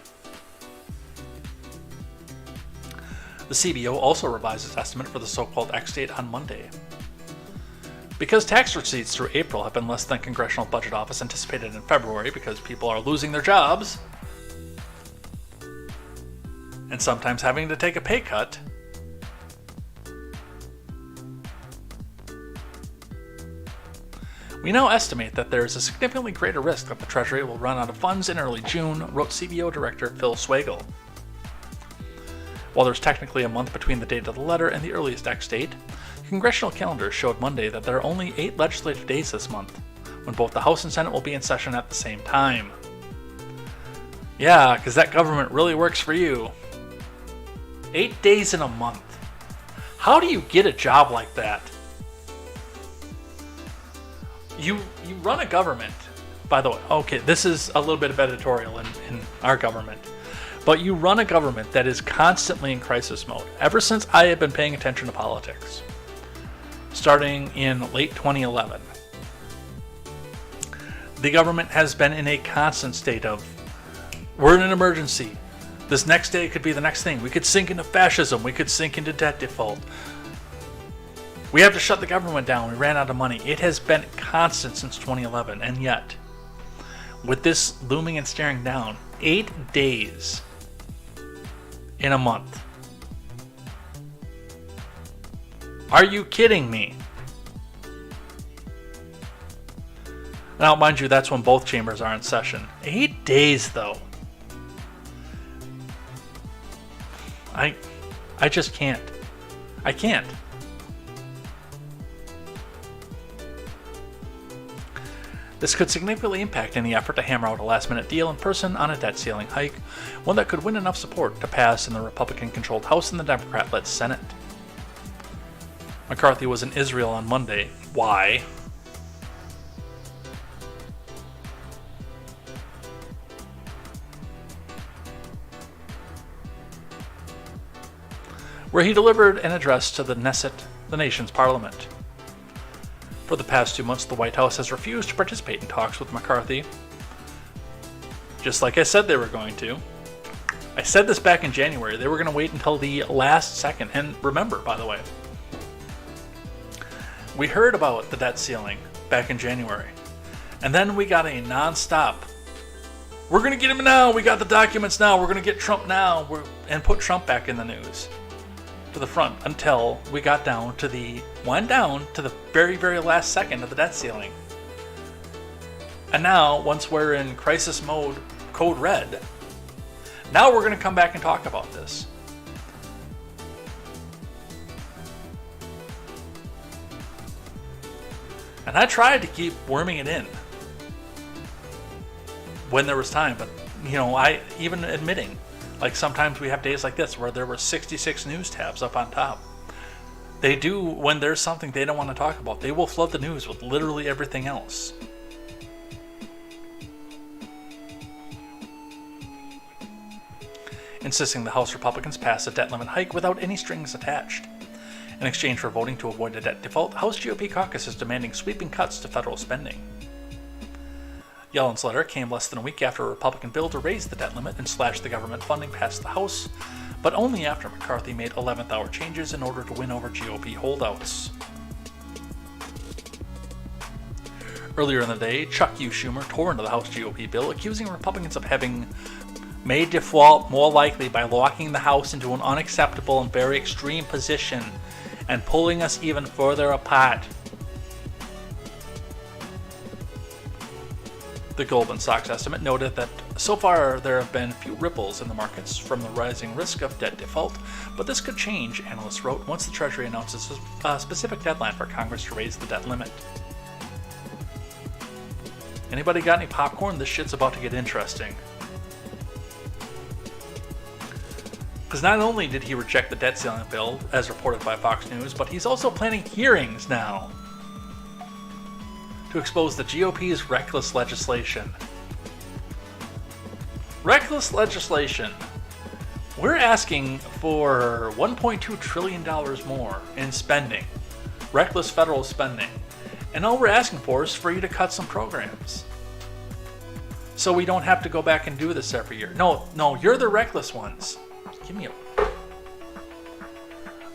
The CBO also revised its estimate for the so-called X date on Monday. Because tax receipts through April have been less than Congressional Budget Office anticipated in February because people are losing their jobs and sometimes having to take a pay cut, we now estimate that there is a significantly greater risk that the Treasury will run out of funds in early June, wrote CBO Director Phil Swagel. While there's technically a month between the date of the letter and the earliest X date, the congressional calendar showed Monday that there are only 8 legislative days this month, when both the House and Senate will be in session at the same time. Yeah, because that government really works for you. 8 days in a month. How do you get a job like that? You run a government, by the way. Okay, this is a little bit of editorial in our government. But you run a government that is constantly in crisis mode, ever since I have been paying attention to politics, starting in late 2011. The government has been in a constant state of, we're in an emergency. This next day could be the next thing. We could sink into fascism. We could sink into debt default. We have to shut the government down. We ran out of money. It has been constant since 2011, and yet, with this looming and staring down, 8 days in a month. Are you kidding me? Now, mind you, that's when both chambers are in session. 8 days, though. I just can't. I can't. This could significantly impact any effort to hammer out a last-minute deal in person on a debt ceiling hike, one that could win enough support to pass in the Republican-controlled House and the Democrat-led Senate. McCarthy was in Israel on Monday. Why? Where he delivered an address to the Knesset, the nation's parliament. For the past 2 months, the White House has refused to participate in talks with McCarthy, just like I said they were going to. I said this back in January. They were going to wait until the last second. And remember, by the way, we heard about the debt ceiling back in January. And then we got a non-stop. We're going to get him now. We got the documents now. We're going to get Trump now. And put Trump back in the news. To the front. Until we went down to the very, very last second of the debt ceiling. And now, once we're in crisis mode, code red, now we're going to come back and talk about this. And I tried to keep worming it in when there was time, but I even admitting, like sometimes we have days like this where there were 66 news tabs up on top. They do, when there's something they don't want to talk about, they will flood the news with literally everything else. Insisting the House Republicans pass a debt limit hike without any strings attached. In exchange for voting to avoid a debt default, House GOP caucus is demanding sweeping cuts to federal spending. Yellen's letter came less than a week after a Republican bill to raise the debt limit and slash the government funding passed the House, but only after McCarthy made 11th-hour changes in order to win over GOP holdouts. Earlier in the day, Chuck U. Schumer tore into the House GOP bill, accusing Republicans of having made default more likely by locking the House into an unacceptable and very extreme position and pulling us even further apart. The Goldman Sachs estimate noted that so far there have been few ripples in the markets from the rising risk of debt default, but this could change, analysts wrote, once the Treasury announces a specific deadline for Congress to raise the debt limit. Anybody got any popcorn? This shit's about to get interesting. Because not only did he reject the debt ceiling bill, as reported by Fox News, but he's also planning hearings now to expose the GOP's reckless legislation. Reckless legislation. We're asking for $1.2 trillion more in spending. Reckless federal spending. And all we're asking for is for you to cut some programs. So we don't have to go back and do this every year. No, you're the reckless ones. Give me a...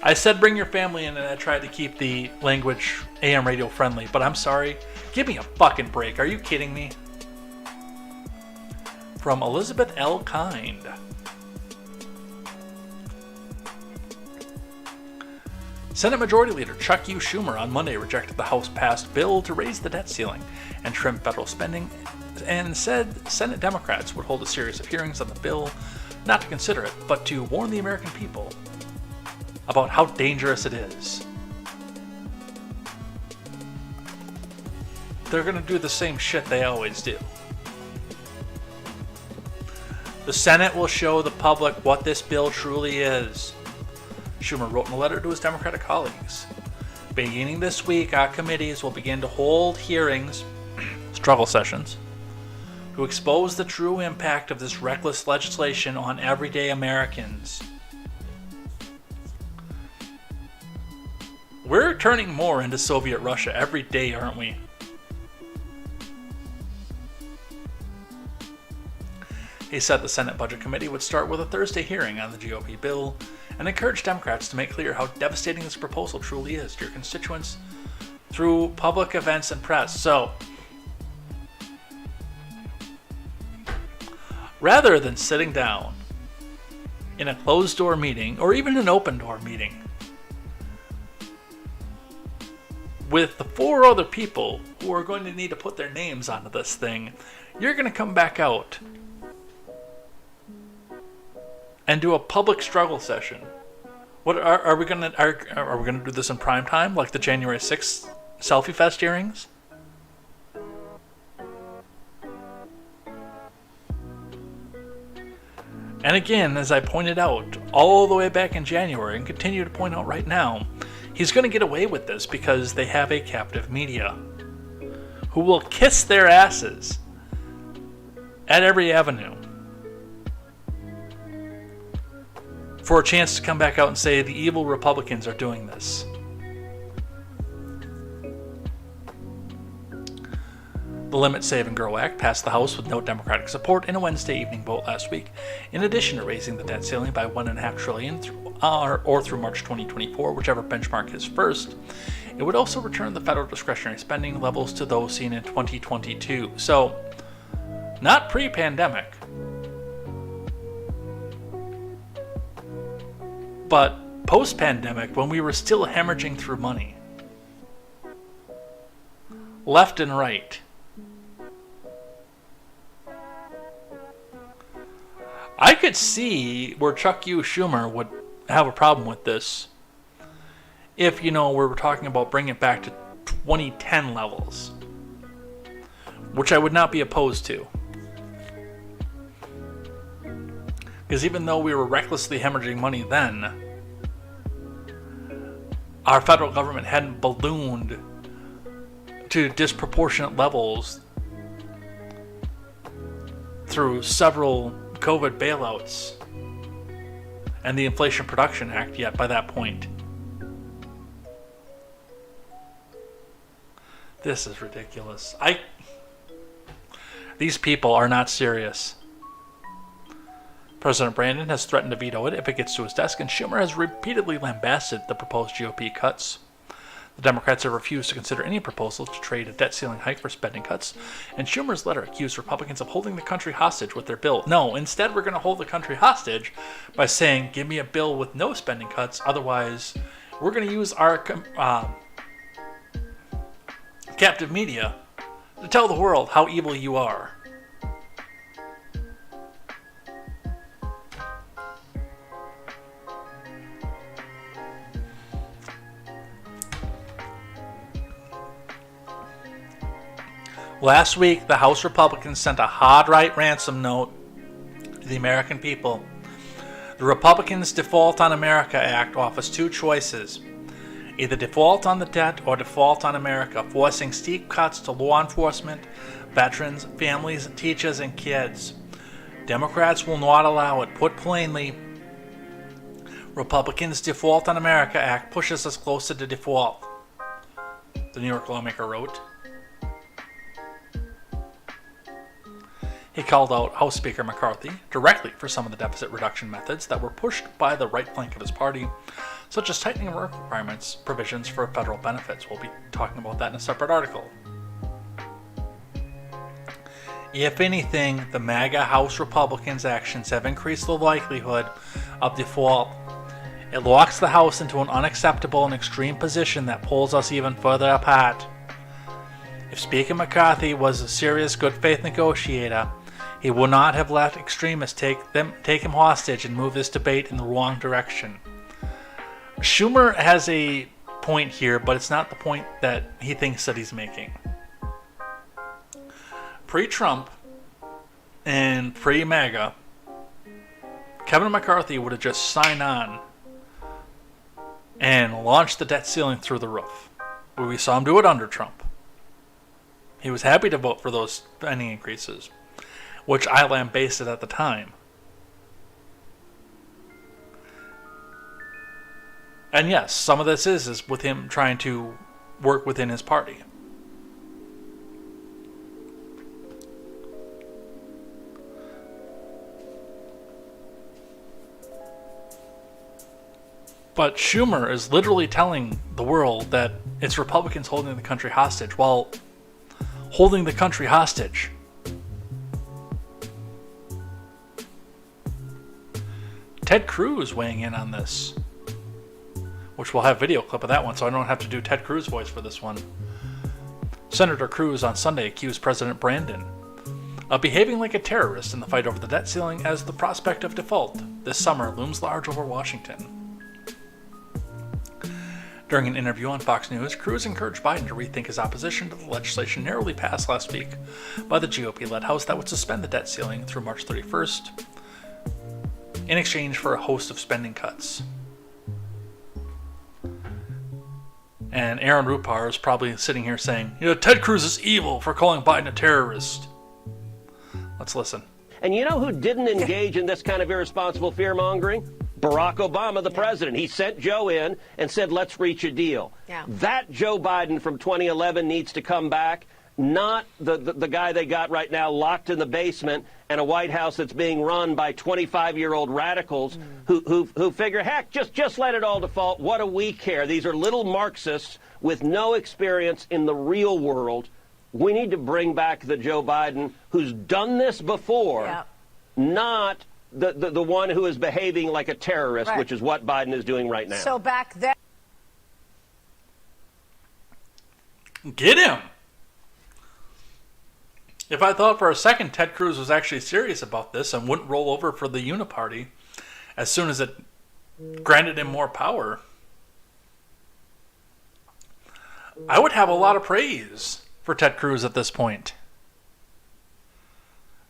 I said bring your family in, and I tried to keep the language AM radio friendly, but I'm sorry. Give me a fucking break. Are you kidding me? From Elizabeth L. Kind. Senate Majority Leader Chuck U. Schumer on Monday rejected the House-passed bill to raise the debt ceiling and trim federal spending, and said Senate Democrats would hold a series of hearings on the bill, not to consider it, but to warn the American people about how dangerous it is. They're going to do the same shit they always do. The Senate will show the public what this bill truly is, Schumer wrote in a letter to his Democratic colleagues. Beginning this week, our committees will begin to hold hearings, struggle sessions, to expose the true impact of this reckless legislation on everyday Americans. We're turning more into Soviet Russia every day, aren't we? He said the Senate Budget Committee would start with a Thursday hearing on the GOP bill and encouraged Democrats to make clear how devastating this proposal truly is to your constituents through public events and press. So, rather than sitting down in a closed-door meeting, or even an open-door meeting, with the 4 other people who are going to need to put their names onto this thing, you're going to come back out and do a public struggle session. What are we going to are we going to do this in prime time, like the January 6th Selfie Fest hearings? And again, as I pointed out all the way back in January and continue to point out right now, he's going to get away with this because they have a captive media who will kiss their asses at every avenue for a chance to come back out and say the evil Republicans are doing this. The Limit, Save, and Grow Act passed the House with no Democratic support in a Wednesday evening vote last week. In addition to raising the debt ceiling by $1.5 trillion or through March 2024, whichever benchmark is first, it would also return the federal discretionary spending levels to those seen in 2022. So, not pre-pandemic, but post-pandemic when we were still hemorrhaging through money. Left and right. I could see where Chuck Schumer would have a problem with this if, we were talking about bringing it back to 2010 levels, which I would not be opposed to. Because even though we were recklessly hemorrhaging money then, our federal government hadn't ballooned to disproportionate levels through several COVID bailouts and the Inflation Production Act yet by that point. This is ridiculous. These people are not serious. President Brandon has threatened to veto it if it gets to his desk, and Schumer has repeatedly lambasted the proposed GOP cuts. The Democrats have refused to consider any proposal to trade a debt ceiling hike for spending cuts, and Schumer's letter accused Republicans of holding the country hostage with their bill. No, instead we're going to hold the country hostage by saying, give me a bill with no spending cuts, otherwise we're going to use our captive media to tell the world how evil you are. Last week, the House Republicans sent a hard right ransom note to the American people. The Republicans' Default on America Act offers two choices: either default on the debt or default on America, forcing steep cuts to law enforcement, veterans, families, teachers, and kids. Democrats will not allow it. Put plainly, Republicans' Default on America Act pushes us closer to default, the New York lawmaker wrote. He called out House Speaker McCarthy directly for some of the deficit reduction methods that were pushed by the right flank of his party, such as tightening work requirements, provisions for federal benefits. We'll be talking about that in a separate article. If anything, the MAGA House Republicans' actions have increased the likelihood of default. It locks the House into an unacceptable and extreme position that pulls us even further apart. If Speaker McCarthy was a serious good faith negotiator, he would not have let extremists take him hostage and move this debate in the wrong direction. Schumer has a point here, but it's not the point that he thinks that he's making. Pre-Trump and pre-MAGA, Kevin McCarthy would have just signed on and launched the debt ceiling through the roof. We saw him do it under Trump. He was happy to vote for those spending increases, which I lambasted at the time. And yes, some of this is with him trying to work within his party. But Schumer is literally telling the world that it's Republicans holding the country hostage, while holding the country hostage. Ted Cruz weighing in on this, which we'll have video clip of that one, so I don't have to do Ted Cruz voice for this one. Senator Cruz on Sunday accused President Brandon of behaving like a terrorist in the fight over the debt ceiling as the prospect of default this summer looms large over Washington. During an interview on Fox News, Cruz encouraged Biden to rethink his opposition to the legislation narrowly passed last week by the GOP-led House that would suspend the debt ceiling through March 31st in exchange for a host of spending cuts. And Aaron Rupar is probably sitting here saying, Ted Cruz is evil for calling Biden a terrorist. Let's listen. And you know who didn't engage in this kind of irresponsible fear-mongering? Barack Obama, the president. He sent Joe in and said, let's reach a deal. Yeah. That Joe Biden from 2011 needs to come back not the guy they got right now locked in the basement and a White House that's being run by 25-year-old radicals who figure, heck, just let it all default. What do we care? These are little Marxists with no experience in the real world. We need to bring back the Joe Biden who's done this before, not the one who is behaving like a terrorist, which is what Biden is doing right now. So back then. Get him! If I thought for a second Ted Cruz was actually serious about this and wouldn't roll over for the Uniparty as soon as it granted him more power, I would have a lot of praise for Ted Cruz at this point.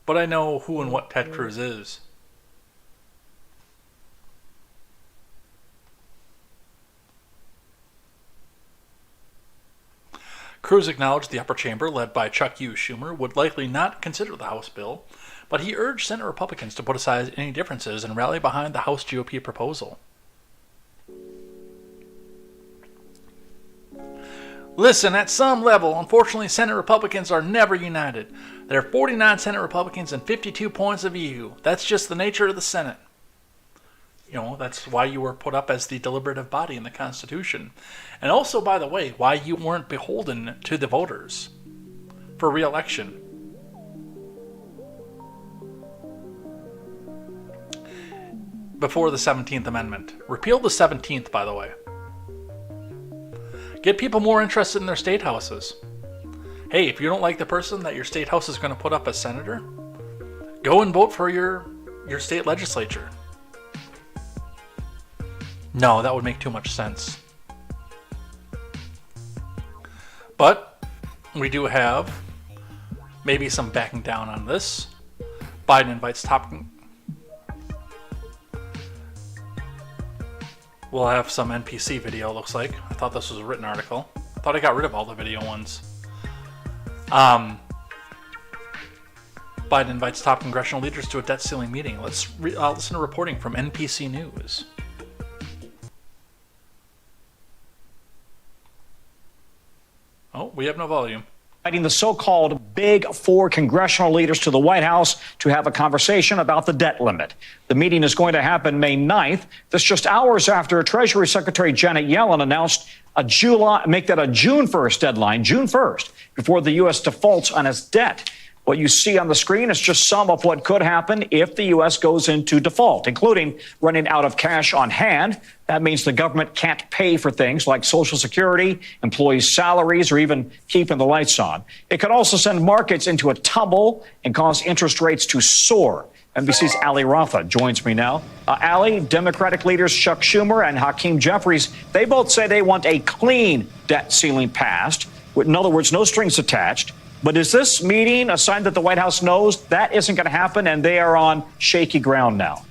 But I know who and what Ted Cruz is. Cruz acknowledged the upper chamber, led by Chuck Schumer, would likely not consider the House bill, but he urged Senate Republicans to put aside any differences and rally behind the House GOP proposal. Listen, at some level, unfortunately, Senate Republicans are never united. There are 49 Senate Republicans and 52 points of view. That's just the nature of the Senate. You know, that's why you were put up as the deliberative body in the Constitution. And also, by the way, why you weren't beholden to the voters for re-election. Before the 17th Amendment. Repeal the 17th, by the way. Get people more interested in their state houses. Hey, if you don't like the person that your state house is going to put up as senator, go and vote for your state legislature. No, that would make too much sense. But we do have maybe some backing down on this. Biden invites top... We'll have some NPC video, looks like. I thought this was a written article. I thought I got rid of all the video ones. Biden invites top congressional leaders to a debt ceiling meeting. Let's listen to reporting from NPC News. Oh, we have no volume. Inviting the so-called Big Four congressional leaders to the White House to have a conversation about the debt limit. The meeting is going to happen May 9th. This just hours after Treasury Secretary Janet Yellen announced make that a June 1st deadline, June 1st, before the U.S. defaults on its debt. What you see on the screen is just some of what could happen if the U.S. goes into default, including running out of cash on hand. That means the government can't pay for things like Social Security, employees' salaries, or even keeping the lights on. It could also send markets into a tumble and cause interest rates to soar. NBC's Ali Rafa joins me now. Ali, Democratic leaders Chuck Schumer and Hakeem Jeffries, they both say they want a clean debt ceiling passed. In other words, no strings attached. But is this meeting a sign that the White House knows that isn't going to happen and they are on shaky ground now?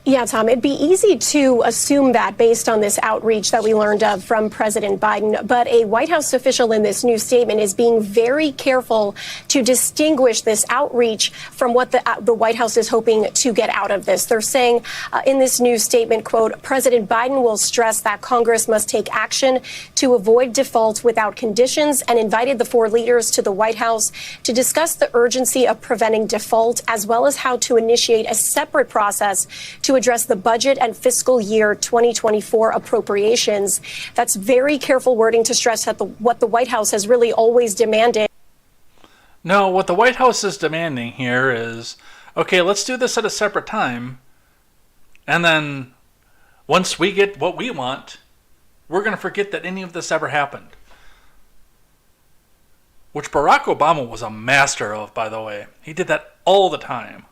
Yeah, Tom, it'd be easy to assume that based on this outreach that we learned of from President Biden. But a White House official in this new statement is being very careful to distinguish this outreach from what the White House is hoping to get out of this. They're saying in this new statement, quote, President Biden will stress that Congress must take action to avoid default without conditions and invited the four leaders to the White House to discuss the urgency of preventing default as well as how to initiate a separate process to address the budget and fiscal year 2024 appropriations. That's very careful wording to stress that what the White House has really always demanded. No, what the White House is demanding here is, okay, let's do this at a separate time. And then once we get what we want, we're going to forget that any of this ever happened. Which Barack Obama was a master of, by the way. He did that all the time.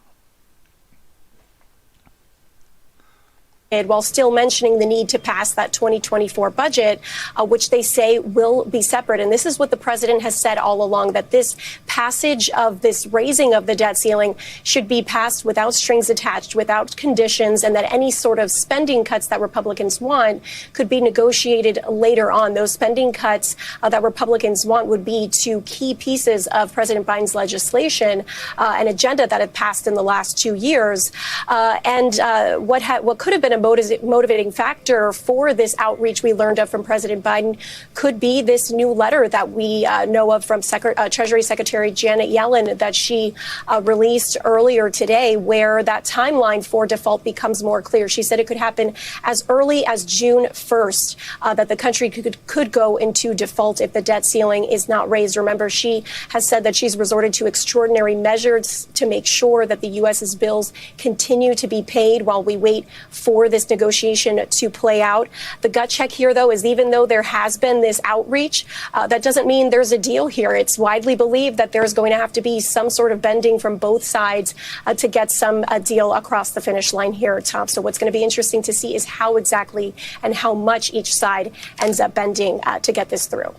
While still mentioning the need to pass that 2024 budget, which they say will be separate. And this is what the president has said all along, that this passage of this raising of the debt ceiling should be passed without strings attached, without conditions, and that any sort of spending cuts that Republicans want could be negotiated later on. Those spending cuts that Republicans want would be to key pieces of President Biden's legislation, an agenda that had passed in the last 2 years. What could have been a motivating factor for this outreach we learned of from President Biden could be this new letter that we know of from Treasury Secretary Janet Yellen that she released earlier today, where that timeline for default becomes more clear. She said it could happen as early as June 1st, that the country could go into default if the debt ceiling is not raised. Remember, she has said that she's resorted to extraordinary measures to make sure that the U.S.'s bills continue to be paid while we wait for this negotiation to play out. The gut check here, though, is even though there has been this outreach, that doesn't mean there's a deal here. It's widely believed that there's going to have to be some sort of bending from both sides to get some deal across the finish line here, Tom. So what's going to be interesting to see is how exactly and how much each side ends up bending to get this through.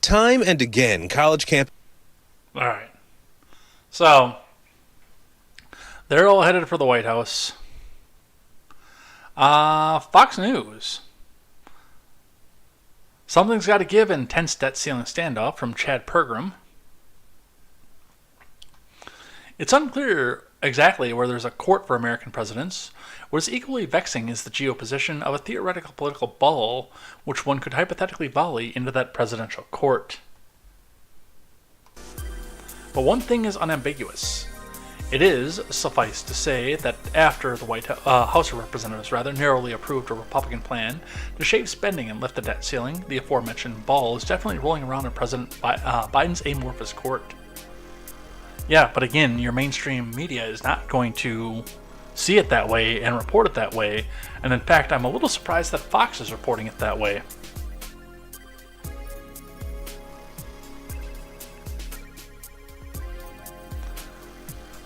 Time and again, college camp. All right. So they're all headed for the White House. Fox News. Something's got to give in tense debt ceiling standoff from Chad Pergram. It's unclear exactly where there's a court for American presidents. What is equally vexing is the geoposition of a theoretical political ball which one could hypothetically volley into that presidential court. But one thing is unambiguous. It is, suffice to say, that after the House of Representatives narrowly approved a Republican plan to shave spending and lift the debt ceiling, the aforementioned ball is definitely rolling around in President Biden's amorphous court. Yeah, but again, your mainstream media is not going to see it that way and report it that way, and in fact, I'm a little surprised that Fox is reporting it that way.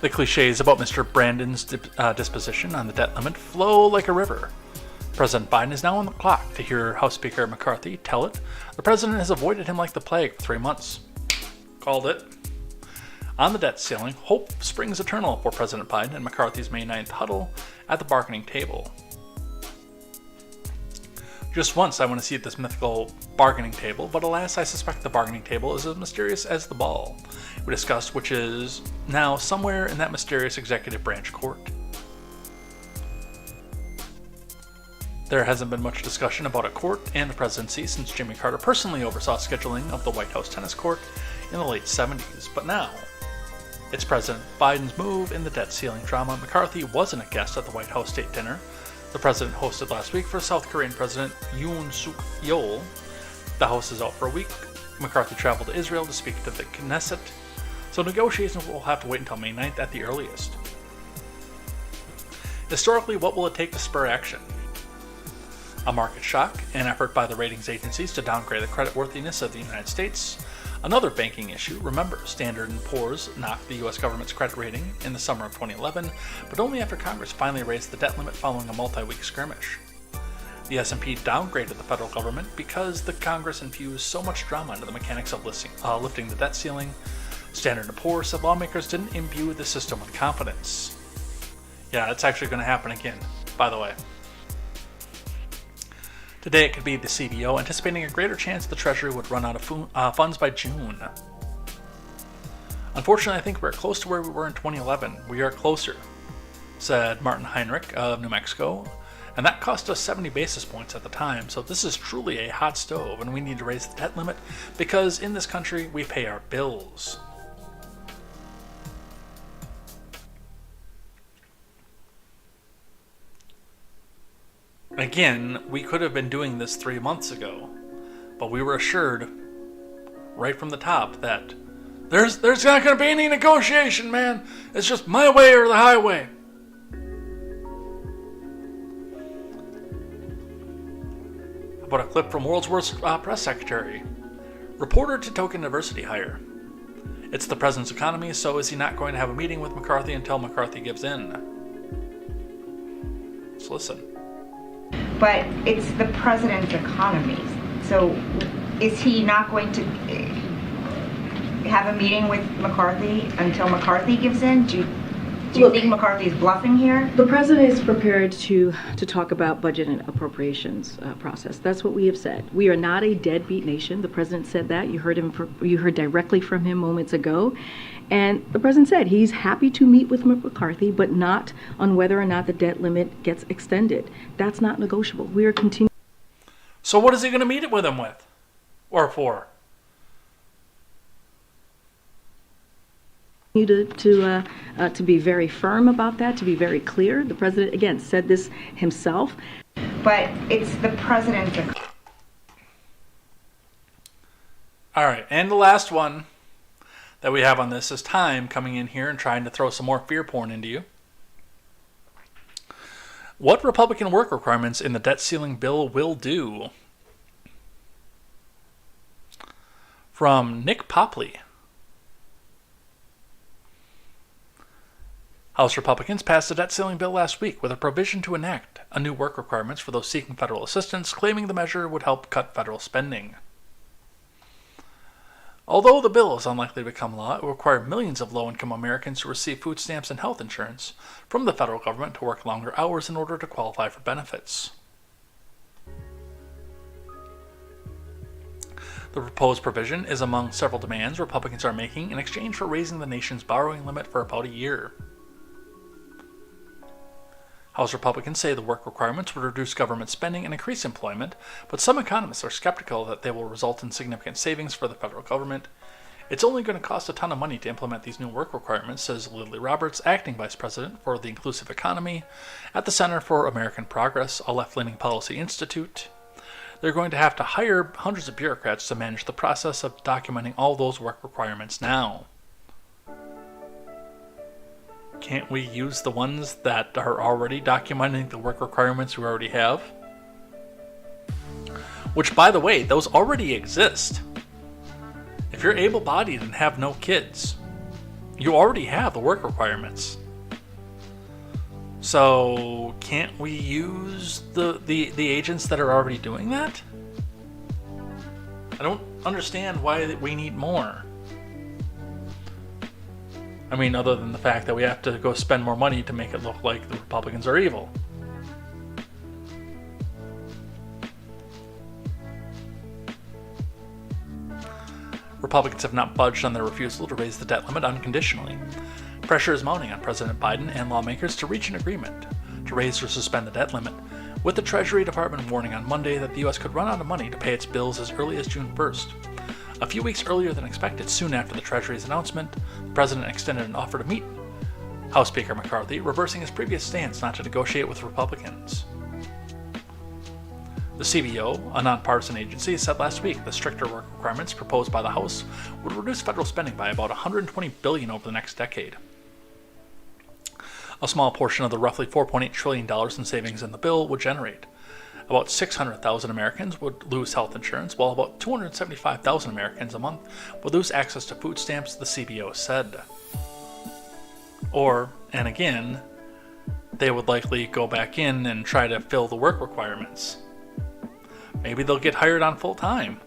The cliches about Mr. Brandon's disposition on the debt limit flow like a river. President Biden is now on the clock to hear House Speaker McCarthy tell it. The president has avoided him like the plague for 3 months. Called it. On the debt ceiling, hope springs eternal for President Biden and McCarthy's May 9th huddle at the bargaining table. Just once I want to see this mythical bargaining table, but alas, I suspect the bargaining table is as mysterious as the ball we discussed, which is now somewhere in that mysterious executive branch court. There hasn't been much discussion about a court and the presidency since Jimmy Carter personally oversaw scheduling of the White House tennis court in the late 70s, but now it's President Biden's move in the debt ceiling drama. McCarthy wasn't a guest at the White House state dinner the president hosted last week for South Korean President Yoon Suk Yeol. The House is out for a week. McCarthy traveled to Israel to speak to the Knesset, so negotiations will have to wait until May 9th at the earliest. Historically, what will it take to spur action? A market shock, an effort by the ratings agencies to downgrade the creditworthiness of the United States, another banking issue. Remember, Standard & Poor's knocked the U.S. government's credit rating in the summer of 2011, but only after Congress finally raised the debt limit following a multi-week skirmish. The S&P downgraded the federal government because the Congress infused so much drama into the mechanics of lifting the debt ceiling. Standard & Poor's said lawmakers didn't imbue the system with confidence. Yeah, it's actually going to happen again, by the way. Today it could be the CBO anticipating a greater chance the Treasury would run out of funds by June. Unfortunately, I think we're close to where we were in 2011. We are closer, said Martin Heinrich of New Mexico, and that cost us 70 basis points at the time, so this is truly a hot stove, and we need to raise the debt limit because in this country we pay our bills. Again, we could have been doing this 3 months ago, but we were assured right from the top that there's not going to be any negotiation, man. It's just my way or the highway. How about a clip from World's Worst Press Secretary? Reporter to token diversity hire. It's the president's economy, so is he not going to have a meeting with McCarthy until McCarthy gives in? Let's listen. But it's the president's economy. So is he not going to have a meeting with McCarthy until McCarthy gives in? Do you think McCarthy's bluffing here? The president is prepared to talk about budget and appropriations process. That's what we have said. We are not a deadbeat nation. The president said that. You heard directly from him moments ago. And the president said he's happy to meet with McCarthy, but not on whether or not the debt limit gets extended. That's not negotiable. We are continuing. So what is he going to meet it with him with? Or for? To be very firm about that, to be very clear. The president, again, said this himself. But it's the president's. All right, and the last one that we have on this is Time coming in here and trying to throw some more fear porn into you. What Republican work requirements in the debt ceiling bill will do? From Nick Popley. House Republicans passed a debt ceiling bill last week with a provision to enact a new work requirements for those seeking federal assistance, claiming the measure would help cut federal spending. Although the bill is unlikely to become law, it will require millions of low-income Americans who receive food stamps and health insurance from the federal government to work longer hours in order to qualify for benefits. The proposed provision is among several demands Republicans are making in exchange for raising the nation's borrowing limit for about a year. House Republicans say the work requirements would reduce government spending and increase employment, but some economists are skeptical that they will result in significant savings for the federal government. It's only going to cost a ton of money to implement these new work requirements, says Lily Roberts, acting vice president for the Inclusive Economy at the Center for American Progress, a left-leaning policy institute. They're going to have to hire hundreds of bureaucrats to manage the process of documenting all those work requirements now. Can't we use the ones that are already documenting the work requirements we already have? Which, by the way, those already exist. If you're able-bodied and have no kids, you already have the work requirements. So, can't we use the agents that are already doing that? I don't understand why we need more. I mean, other than the fact that we have to go spend more money to make it look like the Republicans are evil. Republicans have not budged on their refusal to raise the debt limit unconditionally. Pressure is mounting on President Biden and lawmakers to reach an agreement to raise or suspend the debt limit, with the Treasury Department warning on Monday that the U.S. could run out of money to pay its bills as early as June 1st. A few weeks earlier than expected, soon after the Treasury's announcement, the president extended an offer to meet House Speaker McCarthy, reversing his previous stance not to negotiate with Republicans. The CBO, a nonpartisan agency, said last week the stricter work requirements proposed by the House would reduce federal spending by about $120 billion over the next decade. A small portion of the roughly $4.8 trillion in savings in the bill would generate. About 600,000 Americans would lose health insurance, while about 275,000 Americans a month would lose access to food stamps, the CBO said. Or, and again, they would likely go back in and try to fill the work requirements. Maybe they'll get hired on full time.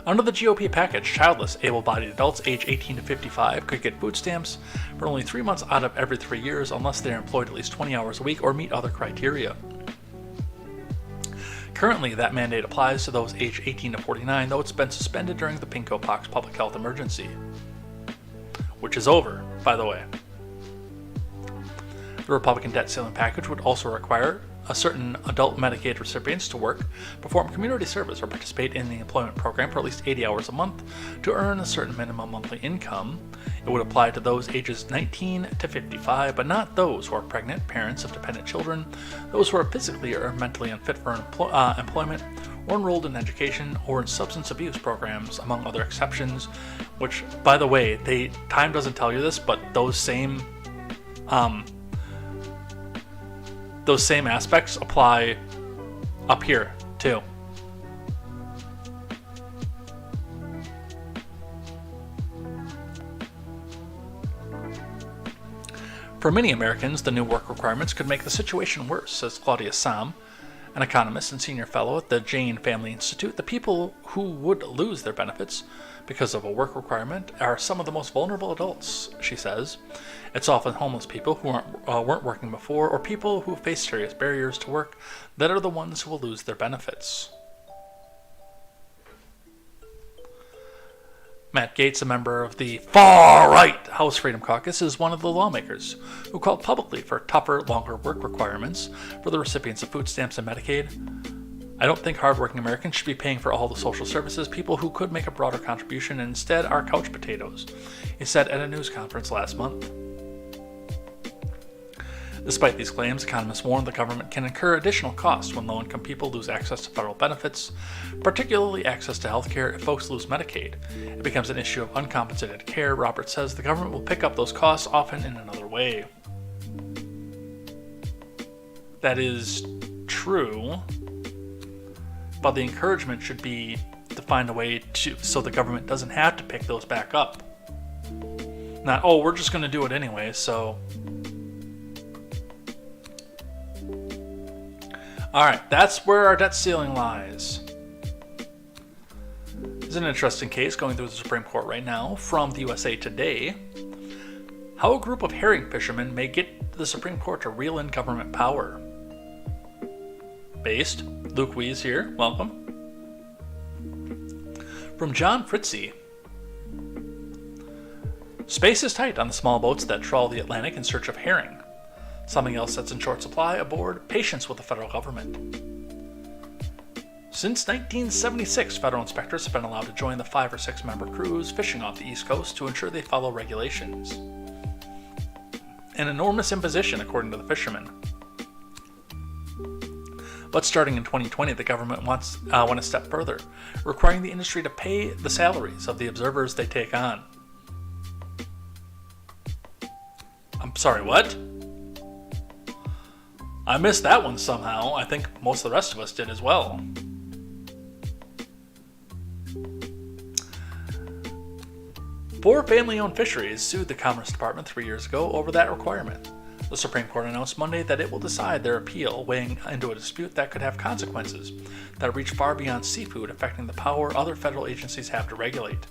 Under the GOP package, childless, able-bodied adults age 18 to 55 could get food stamps for only 3 months out of every 3 years unless they are employed at least 20 hours a week or meet other criteria. Currently, that mandate applies to those aged 18 to 49, though it's been suspended during the Pinko Pox public health emergency, which is over, by the way. The Republican debt ceiling package would also require certain adult Medicaid recipients to work, perform community service, or participate in the employment program for at least 80 hours a month to earn a certain minimum monthly income. It would apply to those ages 19 to 55, but not those who are pregnant, parents of dependent children, those who are physically or mentally unfit for employment, or enrolled in education or in substance abuse programs, among other exceptions, which, by the way, time doesn't tell you this, but those same aspects apply up here, too. For many Americans, the new work requirements could make the situation worse, says Claudia Sam, An economist and senior fellow at the Jane Family Institute, the people who would lose their benefits because of a work requirement are some of the most vulnerable adults, she says. It's often homeless people who weren't working before, or people who face serious barriers to work that are the ones who will lose their benefits. Matt Gaetz, a member of the far-right House Freedom Caucus, is one of the lawmakers who called publicly for tougher, longer work requirements for the recipients of food stamps and Medicaid. I don't think hardworking Americans should be paying for all the social services people who could make a broader contribution and instead are couch potatoes, he said at a news conference last month. Despite these claims, economists warn the government can incur additional costs when low-income people lose access to federal benefits, particularly access to health care if folks lose Medicaid. It becomes an issue of uncompensated care. Roberts says the government will pick up those costs often in another way. That is true, but the encouragement should be to find a way so the government doesn't have to pick those back up. Not, oh, we're just going to do it anyway, so... Alright, that's where our debt ceiling lies. There's an interesting case going through the Supreme Court right now from the USA Today. How a group of herring fishermen may get the Supreme Court to reel in government power. Based, Luke Wies here, welcome. From John Fritzy. Space is tight on the small boats that trawl the Atlantic in search of herring. Something else that's in short supply aboard, patience with the federal government. Since 1976, federal inspectors have been allowed to join the 5 or 6 member crews fishing off the East Coast to ensure they follow regulations. An enormous imposition, according to the fishermen. But starting in 2020, the government went a step further, requiring the industry to pay the salaries of the observers they take on. I'm sorry, what? I missed that one somehow. I think most of the rest of us did as well. Four family-owned fisheries sued the Commerce Department 3 years ago over that requirement. The Supreme Court announced Monday that it will decide their appeal, weighing into a dispute that could have consequences that reach far beyond seafood, affecting the power other federal agencies have to regulate.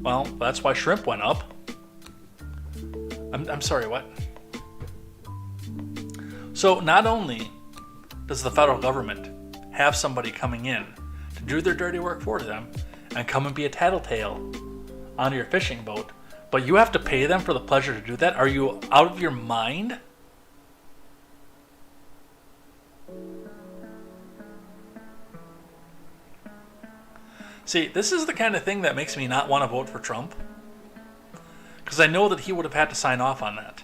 Well, that's why shrimp went up. I'm sorry, what? So not only does the federal government have somebody coming in to do their dirty work for them and come and be a tattletale on your fishing boat, but you have to pay them for the pleasure to do that? Are you out of your mind? See, this is the kind of thing that makes me not want to vote for Trump, because I know that he would have had to sign off on that.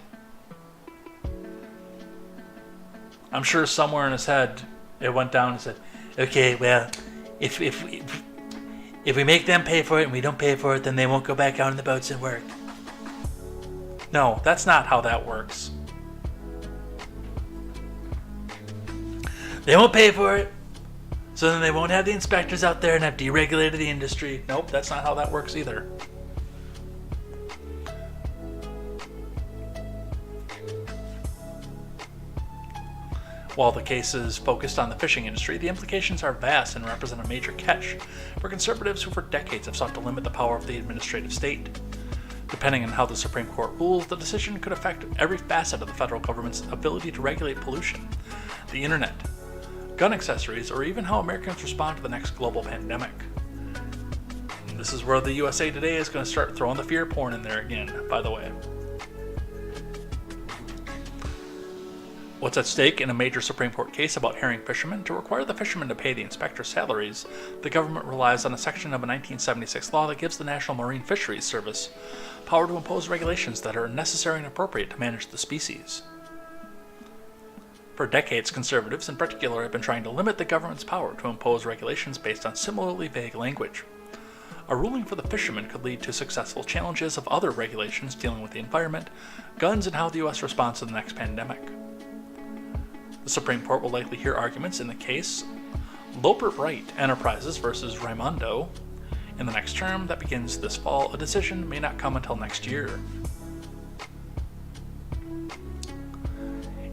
I'm sure somewhere in his head it went down and said, okay, well, if we make them pay for it and we don't pay for it, then they won't go back out on the boats and work. No, that's not how that works. They won't pay for it, so then they won't have the inspectors out there and have deregulated the industry. Nope, that's not how that works either. While the case is focused on the fishing industry, the implications are vast and represent a major catch for conservatives who for decades have sought to limit the power of the administrative state. Depending on how the Supreme Court rules, the decision could affect every facet of the federal government's ability to regulate pollution, the internet, gun accessories, or even how Americans respond to the next global pandemic. And this is where the USA Today is going to start throwing the fear porn in there again, by the way. What's at stake in a major Supreme Court case about herring fishermen? To require the fishermen to pay the inspector's salaries, the government relies on a section of a 1976 law that gives the National Marine Fisheries Service power to impose regulations that are necessary and appropriate to manage the species. For decades, conservatives in particular have been trying to limit the government's power to impose regulations based on similarly vague language. A ruling for the fishermen could lead to successful challenges of other regulations dealing with the environment, guns, and how the U.S. responds to the next pandemic. The Supreme Court will likely hear arguments in the case Loper Wright Enterprises versus Raimondo in the next term that begins this fall. A decision may not come until next year.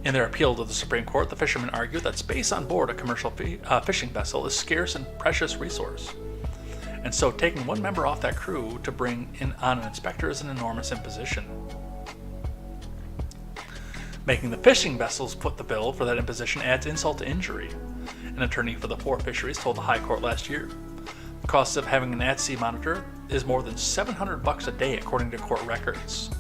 In In their appeal to the Supreme Court, the fishermen argued that space on board a commercial fishing vessel is scarce and precious resource. And so taking one member off that crew to bring on an inspector is an enormous imposition. Making the fishing vessels foot the bill for that imposition adds insult to injury. An attorney for the four fisheries told the High Court last year. The cost of having an at-sea monitor is more than $700 a day, according to court records.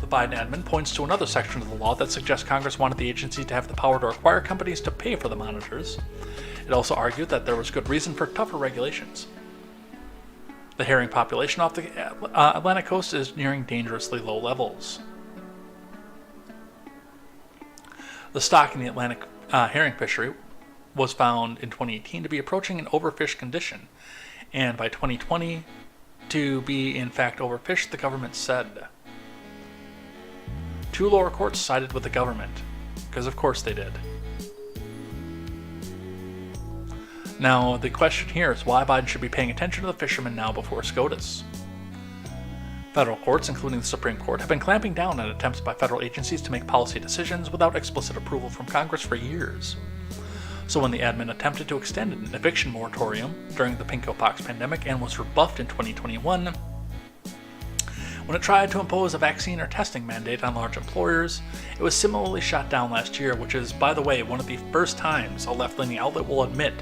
The Biden admin points to another section of the law that suggests Congress wanted the agency to have the power to require companies to pay for the monitors. It also argued that there was good reason for tougher regulations. The herring population off the Atlantic coast is nearing dangerously low levels. The stock in the Atlantic herring fishery was found in 2018 to be approaching an overfished condition, and by 2020 to be in fact overfished, the government said. Two lower courts sided with the government, because of course they did. Now, the question here is why Biden should be paying attention to the fishermen now before SCOTUS. Federal courts, including the Supreme Court, have been clamping down on attempts by federal agencies to make policy decisions without explicit approval from Congress for years. So when the admin attempted to extend an eviction moratorium during the pinkpox pandemic and was rebuffed in 2021, when it tried to impose a vaccine or testing mandate on large employers, it was similarly shot down last year, which is, by the way, one of the first times a left-leaning outlet will admit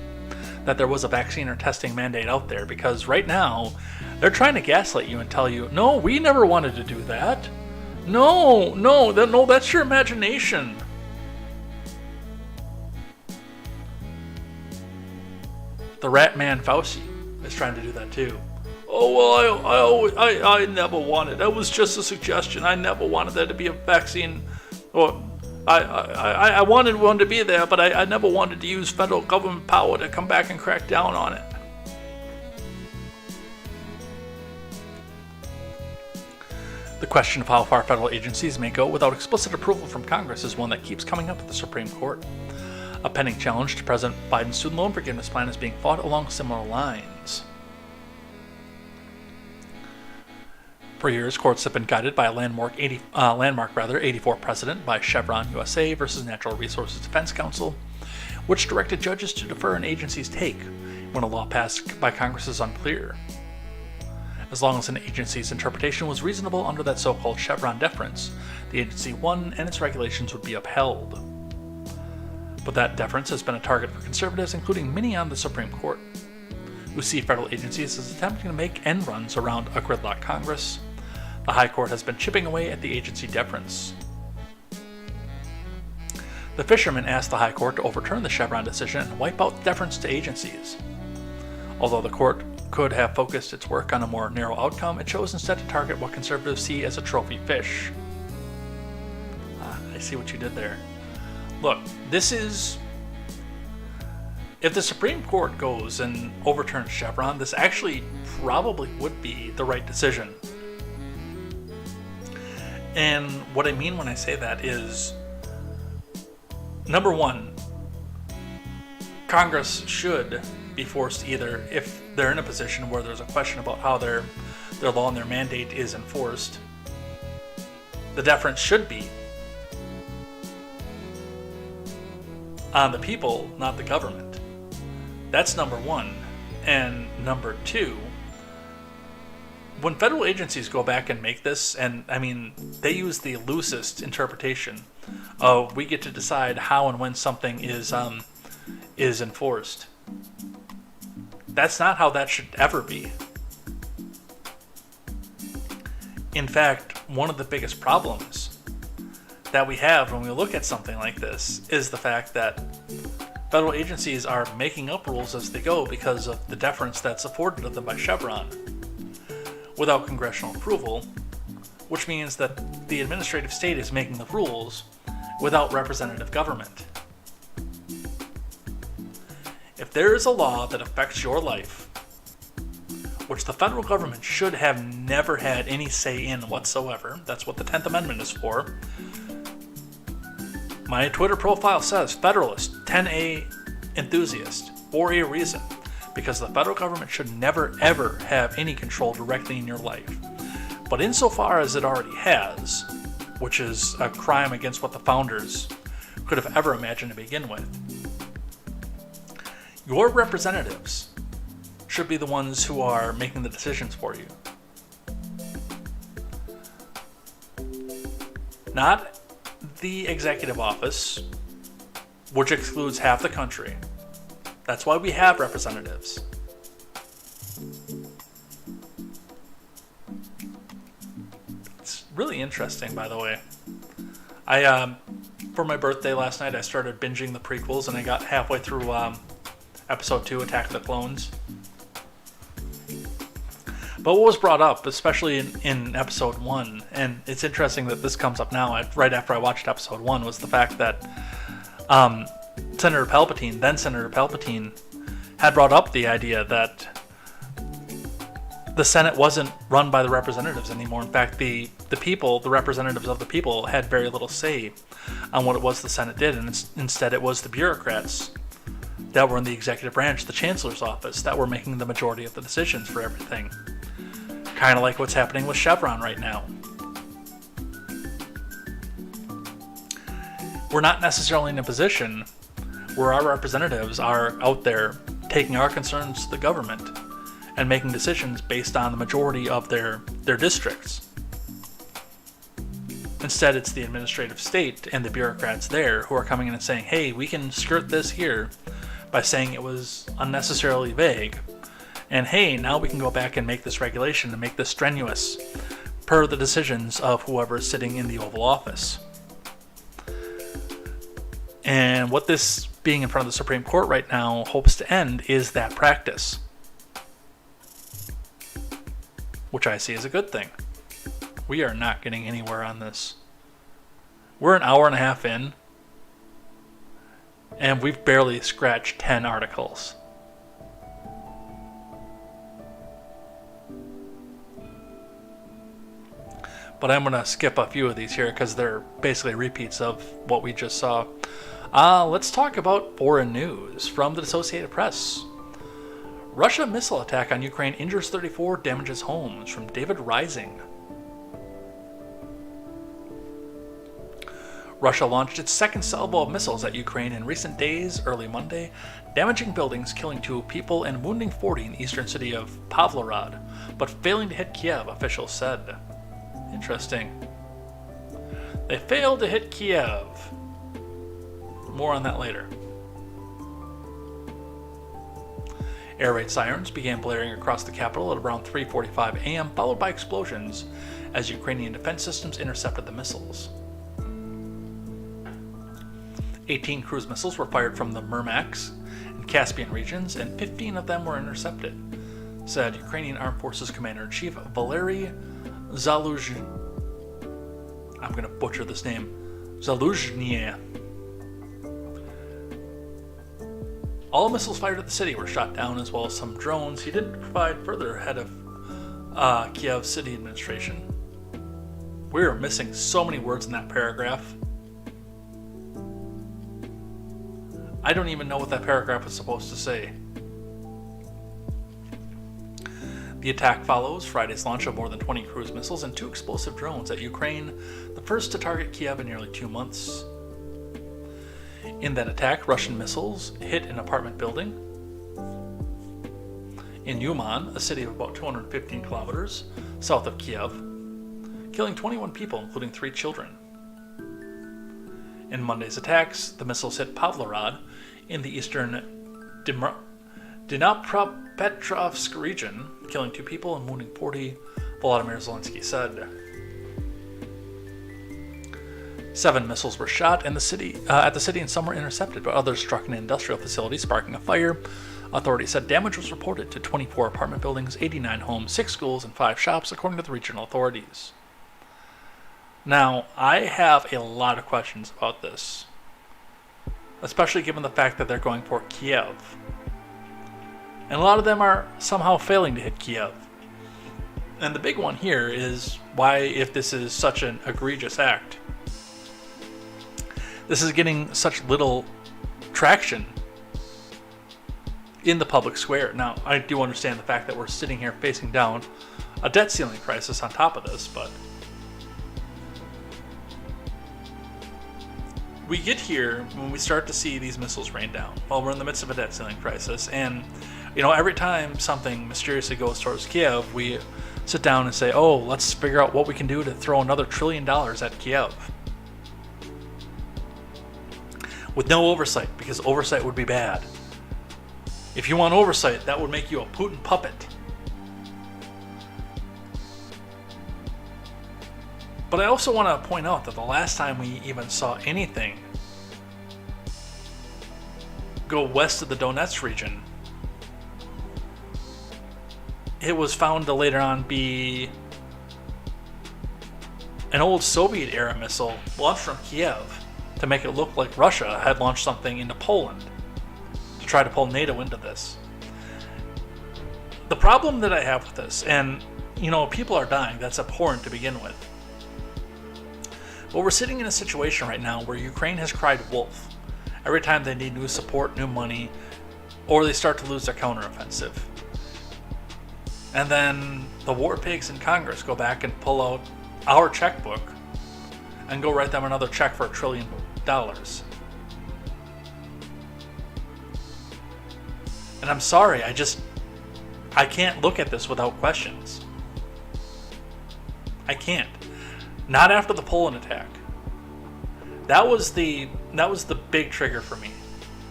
that there was a vaccine or testing mandate out there, because right now they're trying to gaslight you and tell you, no, we never wanted to do that. No, that's your imagination. The rat man Fauci is trying to do that too. Oh, well, I never wanted. That was just a suggestion. I never wanted there to be a vaccine. Or I wanted one to be there, but I never wanted to use federal government power to come back and crack down on it. The question of how far federal agencies may go without explicit approval from Congress is one that keeps coming up at the Supreme Court. A pending challenge to President Biden's student loan forgiveness plan is being fought along similar lines. For years, courts have been guided by a landmark 84 precedent by Chevron USA versus Natural Resources Defense Council, which directed judges to defer an agency's take when a law passed by Congress is unclear. As long as an agency's interpretation was reasonable under that so-called Chevron deference, the agency won and its regulations would be upheld. But that deference has been a target for conservatives, including many on the Supreme Court, who see federal agencies as attempting to make end runs around a gridlock Congress. The High Court has been chipping away at the agency deference. The fishermen asked the High Court to overturn the Chevron decision and wipe out deference to agencies. Although the court could have focused its work on a more narrow outcome, it chose instead to target what conservatives see as a trophy fish. I see what you did there. Look, if the Supreme Court goes and overturns Chevron, this actually probably would be the right decision. And what I mean when I say that is, number one, Congress should be forced either, if they're in a position where there's a question about how their law and their mandate is enforced, the deference should be on the people, not the government. That's number one. And number two, when federal agencies go back and make this, and I mean, they use the loosest interpretation of we get to decide how and when something is enforced. That's not how that should ever be. In fact, one of the biggest problems that we have when we look at something like this is the fact that federal agencies are making up rules as they go because of the deference that's afforded to them by Chevron without congressional approval, which means that the administrative state is making the rules without representative government. If there is a law that affects your life, which the federal government should have never had any say in whatsoever, that's what the 10th Amendment is for. My Twitter profile says Federalist 10A enthusiast for a reason, because the federal government should never ever have any control directly in your life. But insofar as it already has, which is a crime against what the founders could have ever imagined to begin with, your representatives should be the ones who are making the decisions for you. Not the executive office, which excludes half the country. That's why we have representatives. It's really interesting, by the way. For my birthday last night, I started binging the prequels, and I got halfway through Episode 2, Attack of the Clones. But what was brought up, especially in Episode 1, and it's interesting that this comes up now, right after I watched Episode 1, was the fact that Senator Palpatine, had brought up the idea that the Senate wasn't run by the representatives anymore. In fact, the people, the representatives of the people, had very little say on what it was the Senate did, and instead it was the bureaucrats that were in the executive branch, the chancellor's office, that were making the majority of the decisions for everything. Kind of like what's happening with Chevron right now. We're not necessarily in a position where our representatives are out there taking our concerns to the government and making decisions based on the majority of their districts. Instead, it's the administrative state and the bureaucrats there who are coming in and saying, hey, we can skirt this here by saying it was unnecessarily vague. And hey, now we can go back and make this regulation and make this strenuous per the decisions of whoever is sitting in the Oval Office. And what this being in front of the Supreme Court right now hopes to end is that practice, which I see as a good thing. We are not getting anywhere on this. We're an hour and a half in, and we've barely scratched 10 articles. But I'm going to skip a few of these here because they're basically repeats of what we just saw. Let's talk about foreign news from the Associated Press. Russia missile attack on Ukraine injures 34, damages homes, from David Rising. Russia launched its second salvo of missiles at Ukraine in recent days, early Monday, damaging buildings, killing 2 people, and wounding 40 in the eastern city of Pavlograd, but failing to hit Kiev, officials said. Interesting. They failed to hit Kiev. More on that later. Air raid sirens began blaring across the capital at around 3:45 a.m., followed by explosions as Ukrainian defense systems intercepted the missiles. 18 cruise missiles were fired from the Murmansk and Caspian regions, and 15 of them were intercepted, said Ukrainian Armed Forces Commander-in-Chief Valery Zaluzhny. I'm going to butcher this name. Zaluzhny. All missiles fired at the city were shot down, as well as some drones. He didn't provide further ahead of Kiev city administration. We are missing so many words in that paragraph. I don't even know what that paragraph was supposed to say. The attack follows Friday's launch of more than 20 cruise missiles and 2 explosive drones at Ukraine, the first to target Kiev in nearly 2 months. In that attack, Russian missiles hit an apartment building in Uman, a city of about 215 kilometers south of Kiev, killing 21 people, including 3 children. In Monday's attacks, the missiles hit Pavlograd in the eastern Dnipropetrovsk region, killing 2 people and wounding 40, Volodymyr Zelensky said. 7 missiles were shot at the city, and some were intercepted, but others struck an industrial facility, sparking a fire. Authorities said damage was reported to 24 apartment buildings, 89 homes, 6 schools, and 5 shops, according to the regional authorities. Now, I have a lot of questions about this, especially given the fact that they're going for Kiev. And a lot of them are somehow failing to hit Kiev. And the big one here is why, if this is such an egregious act, this is getting such little traction in the public square. Now, I do understand the fact that we're sitting here facing down a debt ceiling crisis on top of this, but we get here when we start to see these missiles rain down while we're in the midst of a debt ceiling crisis. And, every time something mysteriously goes towards Kiev, we sit down and say, oh, let's figure out what we can do to throw another $1 trillion at Kiev. With no oversight, because oversight would be bad. If you want oversight, that would make you a Putin puppet. But I also want to point out that the last time we even saw anything go west of the Donetsk region, it was found to later on be an old Soviet-era missile launched from Kiev to make it look like Russia had launched something into Poland to try to pull NATO into this. The problem that I have with this, and, people are dying, that's abhorrent to begin with. But we're sitting in a situation right now where Ukraine has cried wolf every time they need new support, new money, or they start to lose their counteroffensive. And then the war pigs in Congress go back and pull out our checkbook and go write them another check for $1 trillion. And I'm sorry, I can't look at this without questions. I can't. Not after the Poland attack. That was the big trigger for me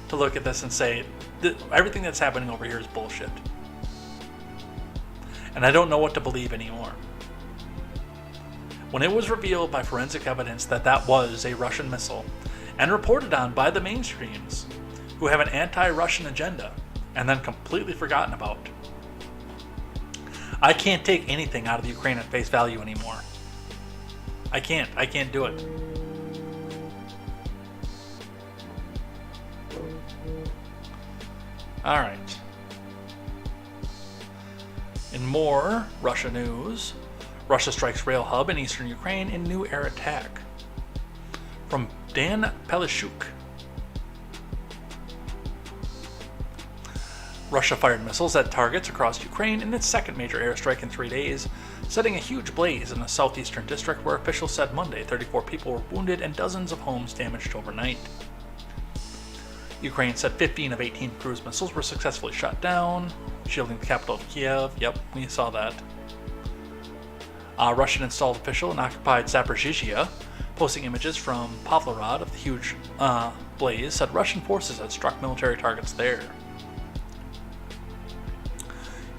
to look at this and say, everything that's happening over here is bullshit. And I don't know what to believe anymore. When it was revealed by forensic evidence that that was a Russian missile, and reported on by the mainstreams, who have an anti-Russian agenda, and then completely forgotten about, I can't take anything out of the Ukraine at face value anymore. I can't do it. Alright. In more Russia news, Russia strikes rail hub in eastern Ukraine in new air attack. From Dan Pelishuk. Russia fired missiles at targets across Ukraine in its second major airstrike in 3 days, setting a huge blaze in the southeastern district where officials said Monday 34 people were wounded and dozens of homes damaged overnight. Ukraine said 15 of 18 cruise missiles were successfully shot down, shielding the capital of Kiev. Yep, we saw that. A Russian installed official in occupied Zaporizhzhia, posting images from Pavlograd of the huge blaze, said Russian forces had struck military targets there.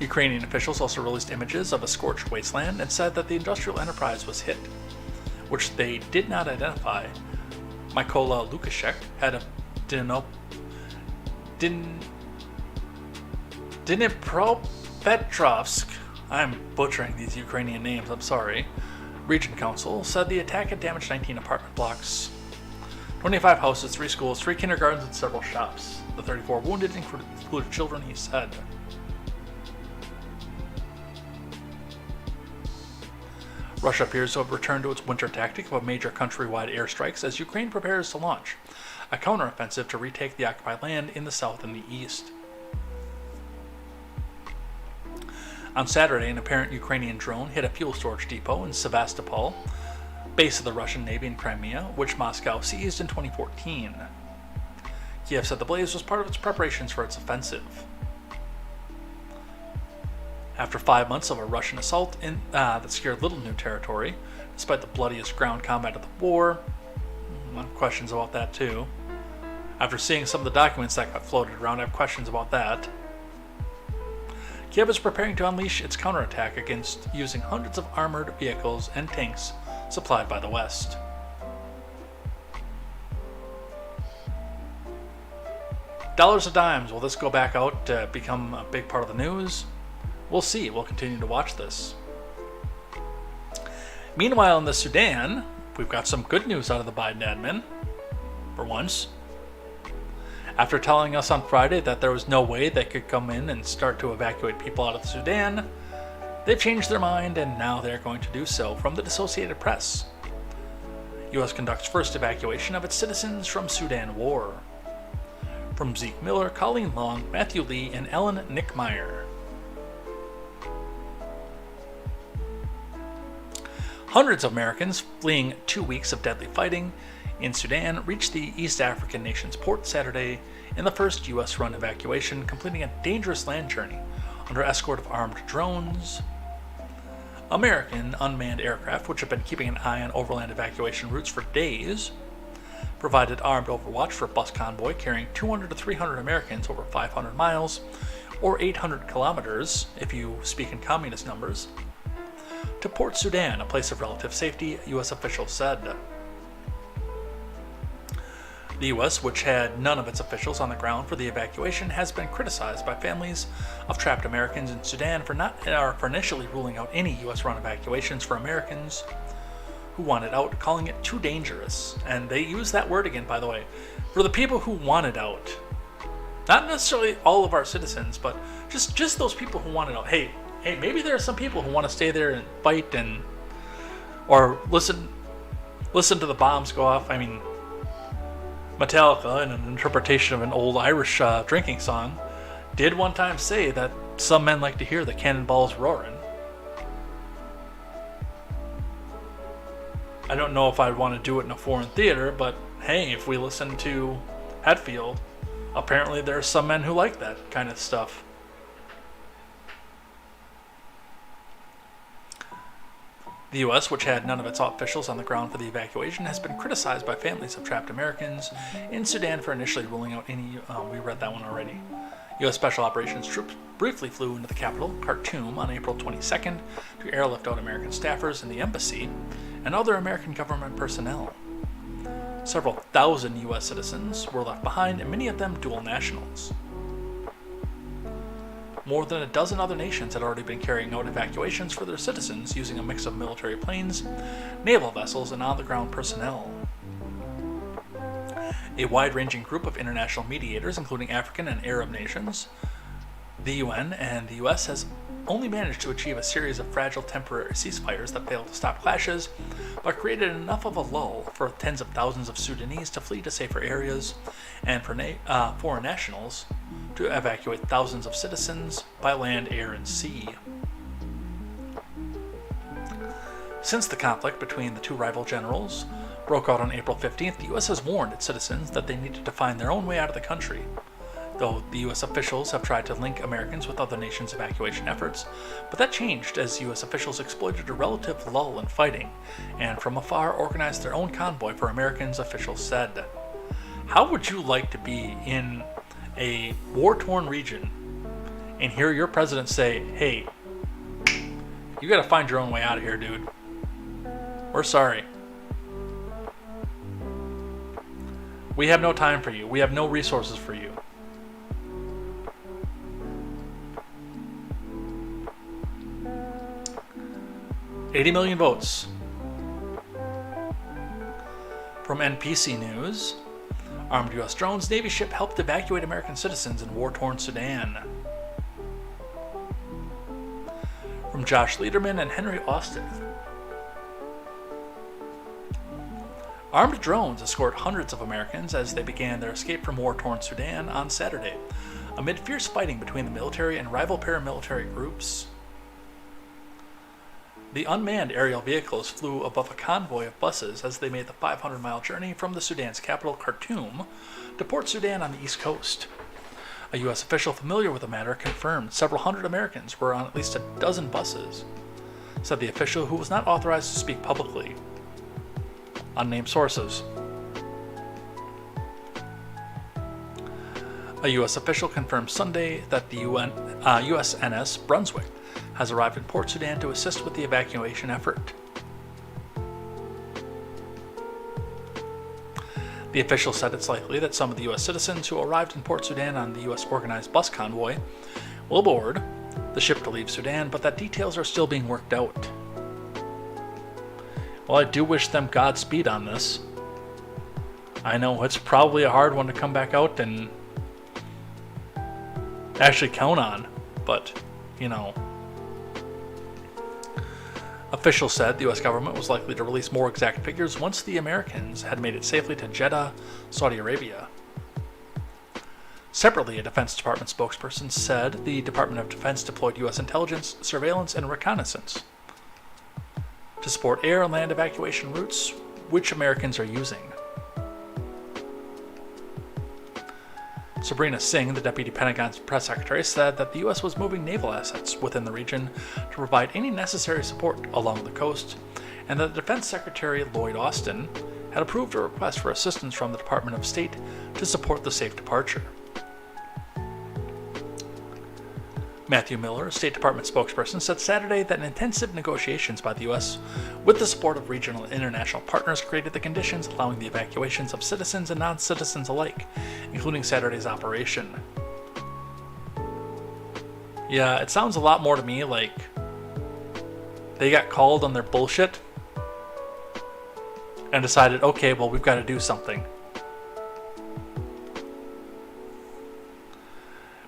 Ukrainian officials also released images of a scorched wasteland and said that the industrial enterprise was hit, which they did not identify. Mykola Lukashek, head of Dnipropetrovsk, I'm butchering these Ukrainian names, I'm sorry, Region Council, said the attack had damaged 19 apartment blocks, 25 houses, 3 schools, 3 kindergartens, and several shops. The 34 wounded included children, he said. Russia appears to have returned to its winter tactic of major countrywide airstrikes as Ukraine prepares to launch a counteroffensive to retake the occupied land in the south and the east. On Saturday, an apparent Ukrainian drone hit a fuel storage depot in Sevastopol, base of the Russian Navy in Crimea, which Moscow seized in 2014. Kiev said the blaze was part of its preparations for its offensive. After 5 months of a Russian assault that scared little new territory, despite the bloodiest ground combat of the war, I have questions about that too. After seeing some of the documents that got floated around, I have questions about that. Kiev is preparing to unleash its counterattack against using hundreds of armored vehicles and tanks supplied by the West. Dollars of dimes, will this go back out to become a big part of the news? We'll see. We'll continue to watch this. Meanwhile, in the Sudan, we've got some good news out of the Biden admin, for once. After telling us on Friday that there was no way they could come in and start to evacuate people out of the Sudan, they've changed their mind and now they're going to do so. From the Associated Press, U.S. conducts first evacuation of its citizens from Sudan war. From Zeke Miller, Colleen Long, Matthew Lee, and Ellen Nickmeyer. Hundreds of Americans fleeing 2 weeks of deadly fighting in Sudan reached the East African nation's port Saturday in the first U.S.-run evacuation, completing a dangerous land journey under escort of armed drones. American unmanned aircraft, which have been keeping an eye on overland evacuation routes for days, provided armed overwatch for a bus convoy carrying 200 to 300 Americans over 500 miles, or 800 kilometers if you speak in communist numbers, to Port Sudan, a place of relative safety, U.S. officials said. The U.S., which had none of its officials on the ground for the evacuation, has been criticized by families of trapped Americans in Sudan for initially ruling out any U.S.-run evacuations for Americans who wanted out, calling it too dangerous. And they use that word again, by the way, for the people who wanted out. Not necessarily all of our citizens, but just those people who wanted out. Hey, maybe there are some people who want to stay there and fight or listen to the bombs go off. I mean, Metallica, in an interpretation of an old Irish drinking song, did one time say that some men like to hear the cannonballs roaring. I don't know if I'd want to do it in a foreign theater, but hey, if we listen to Hetfield, apparently there are some men who like that kind of stuff. The U.S., which had none of its officials on the ground for the evacuation, has been criticized by families of trapped Americans in Sudan for initially ruling out any... we read that one already. U.S. Special Operations troops briefly flew into the capital, Khartoum, on April 22nd to airlift out American staffers in the embassy and other American government personnel. Several thousand U.S. citizens were left behind, and many of them dual nationals. More than a dozen other nations had already been carrying out evacuations for their citizens using a mix of military planes, naval vessels, and on-the-ground personnel. A wide-ranging group of international mediators, including African and Arab nations, the UN, and the U.S. has only managed to achieve a series of fragile temporary ceasefires that failed to stop clashes, but created enough of a lull for tens of thousands of Sudanese to flee to safer areas, and for foreign nationals to evacuate thousands of citizens by land, air, and sea. Since the conflict between the two rival generals broke out on April 15th, the U.S. has warned its citizens that they needed to find their own way out of the country. Though the U.S. officials have tried to link Americans with other nations' evacuation efforts, but that changed as U.S. officials exploited a relative lull in fighting, and from afar organized their own convoy for Americans, officials said. How would you like to be in a war-torn region and hear your president say, hey, you gotta find your own way out of here, dude. We're sorry. We have no time for you. We have no resources for you. $80 million votes. From NPC News, armed U.S. drones, Navy ship helped evacuate American citizens in war-torn Sudan. From Josh Lederman and Henry Austin. Armed drones escort hundreds of Americans as they began their escape from war-torn Sudan on Saturday, amid fierce fighting between the military and rival paramilitary groups. The unmanned aerial vehicles flew above a convoy of buses as they made the 500-mile journey from the Sudan's capital, Khartoum, to Port Sudan on the east coast. A U.S. official familiar with the matter confirmed several hundred Americans were on at least a dozen buses, said the official, who was not authorized to speak publicly. Unnamed sources. A U.S. official confirmed Sunday that the USNS Brunswick has arrived in Port Sudan to assist with the evacuation effort. The official said it's likely that some of the U.S. citizens who arrived in Port Sudan on the U.S. organized bus convoy will board the ship to leave Sudan, but that details are still being worked out. Well, I do wish them Godspeed on this. I know it's probably a hard one to come back out and actually count on, but, you know. Officials said the U.S. government was likely to release more exact figures once the Americans had made it safely to Jeddah, Saudi Arabia. Separately, a Defense Department spokesperson said the Department of Defense deployed U.S. intelligence, surveillance, and reconnaissance to support air and land evacuation routes, which Americans are using. Sabrina Singh, the Deputy Pentagon press secretary, said that the U.S. was moving naval assets within the region to provide any necessary support along the coast, and that Defense Secretary Lloyd Austin had approved a request for assistance from the Department of State to support the safe departure. Matthew Miller, State Department spokesperson, said Saturday that intensive negotiations by the U.S. with the support of regional and international partners created the conditions allowing the evacuations of citizens and non-citizens alike, including Saturday's operation. Yeah, it sounds a lot more to me like they got called on their bullshit and decided, okay, well, we've got to do something.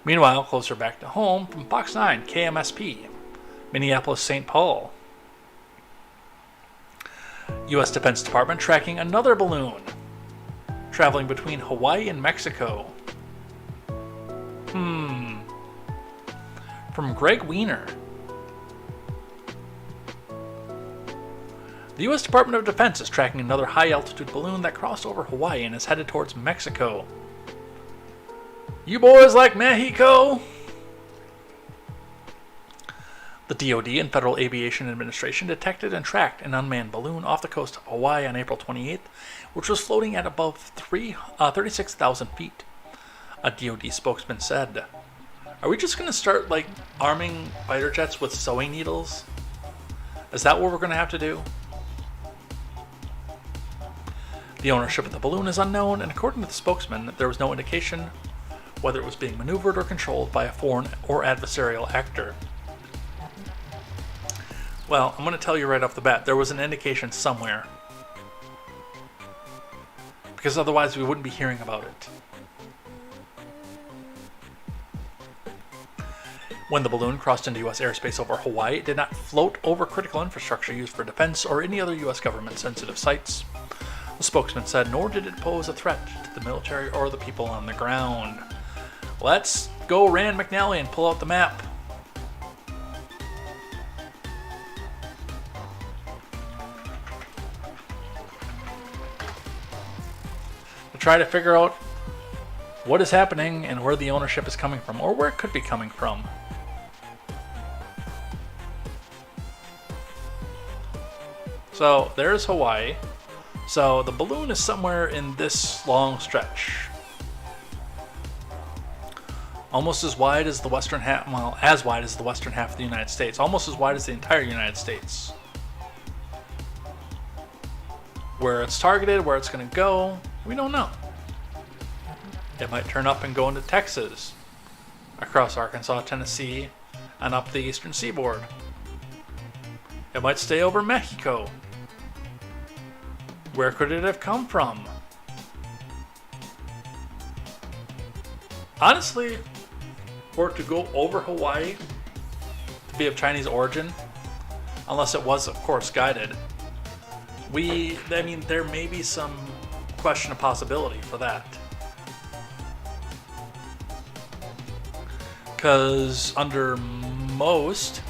Meanwhile, closer back to home, from Fox 9, KMSP, Minneapolis, St. Paul. U.S. Defense Department tracking another balloon traveling between Hawaii and Mexico. From Greg Wiener. The U.S. Department of Defense is tracking another high-altitude balloon that crossed over Hawaii and is headed towards Mexico. You boys like Mexico? The DoD and Federal Aviation Administration detected and tracked an unmanned balloon off the coast of Hawaii on April 28th, which was floating at above 36,000 feet. A DoD spokesman said, "Are we just going to start, arming fighter jets with sewing needles? Is that what we're going to have to do?" The ownership of the balloon is unknown, and according to the spokesman, there was no indication whether it was being maneuvered or controlled by a foreign or adversarial actor. Well, I'm going to tell you right off the bat, there was an indication somewhere. Because otherwise we wouldn't be hearing about it. When the balloon crossed into U.S. airspace over Hawaii, it did not float over critical infrastructure used for defense or any other U.S. government-sensitive sites. The spokesman said, nor did it pose a threat to the military or the people on the ground. Let's go Rand McNally and pull out the map. To try to figure out what is happening and where the ownership is coming from, or where it could be coming from. So there's Hawaii. So the balloon is somewhere in this long stretch. Almost as wide as the western half, well, as wide as the western half of the United States. Almost as wide as the entire United States. Where it's targeted, where it's going to go, we don't know. It might turn up and go into Texas, across Arkansas, Tennessee, and up the eastern seaboard. It might stay over Mexico. Where could it have come from? Honestly, for it to go over Hawaii, to be of Chinese origin, unless it was, of course, guided, there may be some question of possibility for that. Because under most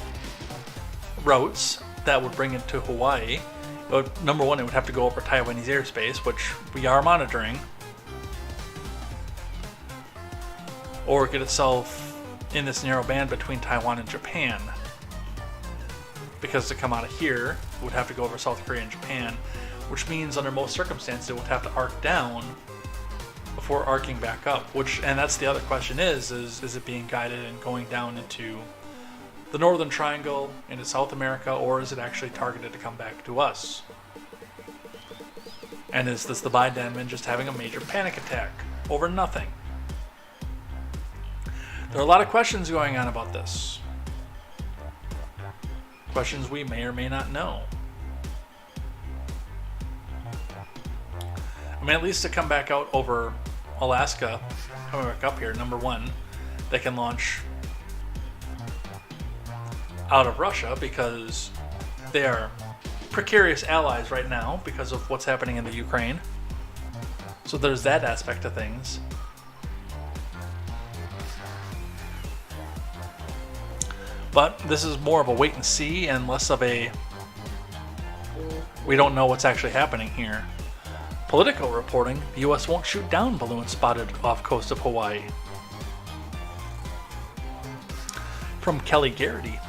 routes that would bring it to Hawaii, number one, it would have to go over Taiwanese airspace, which we are monitoring, or get itself in this narrow band between Taiwan and Japan. Because to come out of here, it would have to go over South Korea and Japan, which means under most circumstances it would have to arc down before arcing back up. And that's the other question is it being guided and going down into the Northern Triangle, into South America, or is it actually targeted to come back to us? And is this the Biden admin just having a major panic attack over nothing? There are a lot of questions going on about this. Questions we may or may not know. At least to come back out over Alaska, coming back up here, number one, they can launch out of Russia because they are precarious allies right now because of what's happening in the Ukraine. So there's that aspect of things. But this is more of a wait and see and less of a we don't know what's actually happening here. Politico reporting the U.S. won't shoot down balloon spotted off coast of Hawaii. From Kelly Garrity.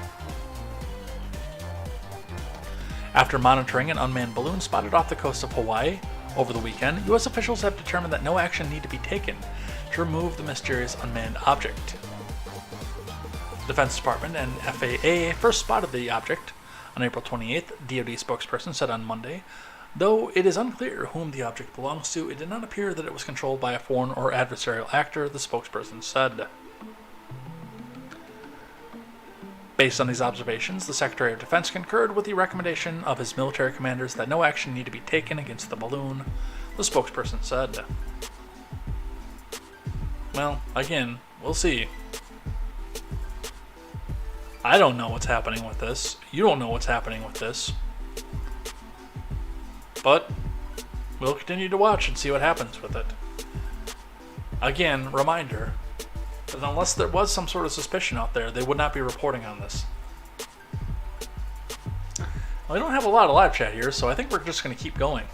After monitoring an unmanned balloon spotted off the coast of Hawaii over the weekend, U.S. officials have determined that no action need to be taken to remove the mysterious unmanned object. The Defense Department and FAA first spotted the object on April 28th, DoD spokesperson said on Monday. Though it is unclear whom the object belongs to, it did not appear that it was controlled by a foreign or adversarial actor, the spokesperson said. Based on these observations, the Secretary of Defense concurred with the recommendation of his military commanders that no action need to be taken against the balloon, the spokesperson said. Well, again, we'll see. I don't know what's happening with this. You don't know what's happening with this. But we'll continue to watch and see what happens with it. Again, reminder that unless there was some sort of suspicion out there, they would not be reporting on this. Well, we don't have a lot of live chat here, so I think we're just going to keep going.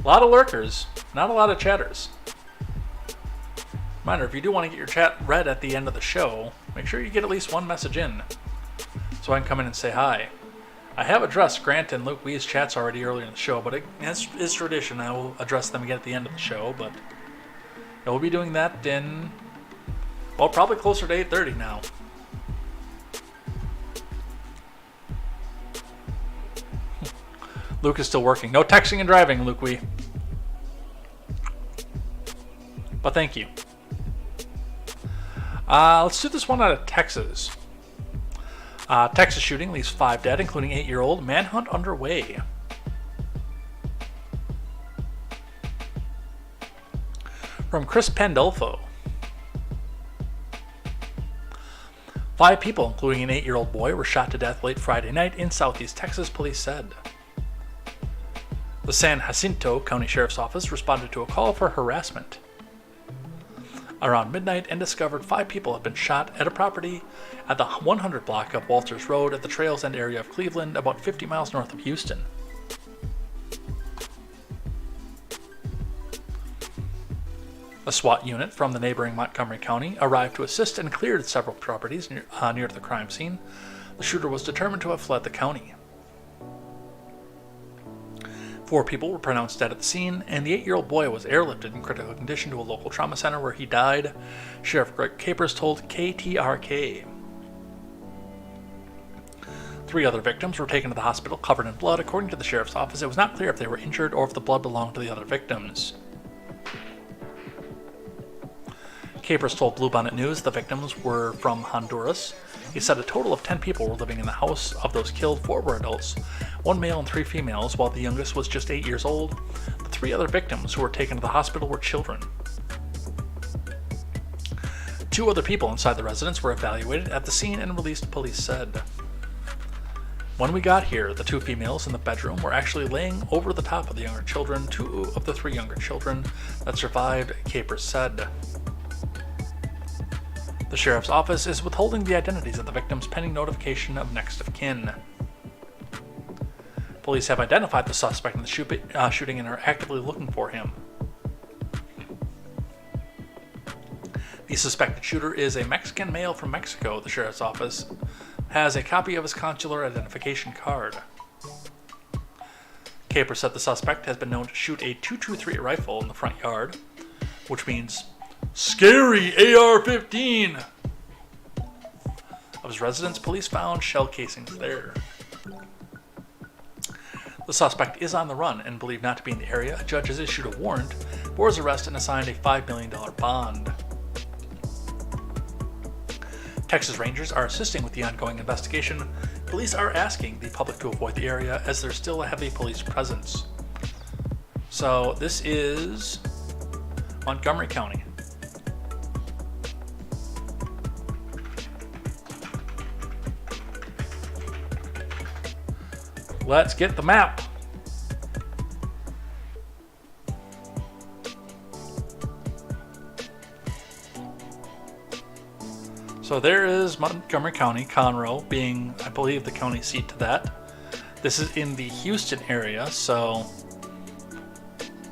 A lot of lurkers, not a lot of chatters. Reminder, if you do want to get your chat read at the end of the show, make sure you get at least one message in, so I can come in and say hi. I have addressed Grant and Luke Wee's chats already earlier in the show, but as is tradition, I will address them again at the end of the show, but we'll be doing that in, well, probably closer to 8:30 now. Luke is still working. No texting and driving, Luke Wee. But thank you. Let's do this one out of Texas. Texas shooting leaves 5 dead, including 8-year-old. Manhunt underway. From Chris Pandolfo. 5 people, including an 8-year-old boy, were shot to death late Friday night in southeast Texas, police said. The San Jacinto County Sheriff's Office responded to a call for harassment around midnight and discovered 5 people had been shot at a property at the 100 block of Walters Road at the Trails End area of Cleveland, about 50 miles north of Houston. A SWAT unit from the neighboring Montgomery County arrived to assist and cleared several properties near the crime scene. The shooter was determined to have fled the county. 4 people were pronounced dead at the scene, and the 8-year-old boy was airlifted in critical condition to a local trauma center where he died, Sheriff Greg Capers told KTRK. 3 other victims were taken to the hospital covered in blood. According to the sheriff's office, it was not clear if they were injured or if the blood belonged to the other victims. Capers told Bluebonnet News the victims were from Honduras. He said a total of 10 people were living in the house. Of those killed, 4 were adults, 1 male and 3 females, while the youngest was just 8 years old. The 3 other victims who were taken to the hospital were children. 2 other people inside the residence were evaluated at the scene and released, police said. When we got here, the 2 females in the bedroom were actually laying over the top of the younger children. 2 of the 3 younger children that survived, Capers said. The sheriff's office is withholding the identities of the victims pending notification of next of kin. Police have identified the suspect in the shooting and are actively looking for him. The suspected shooter is a Mexican male from Mexico. The sheriff's office has a copy of his consular identification card. Capers said the suspect has been known to shoot a .223 rifle in the front yard, which means scary AR-15. Of his residence, police found shell casings there. The suspect is on the run and believed not to be in the area. A judge has issued a warrant for his arrest and assigned a $5 million bond. Texas Rangers are assisting with the ongoing investigation. Police are asking the public to avoid the area as there's still a heavy police presence. So this is Montgomery County. Let's get the map. So there is Montgomery County, Conroe being, I believe, the county seat to that. This is in the Houston area, so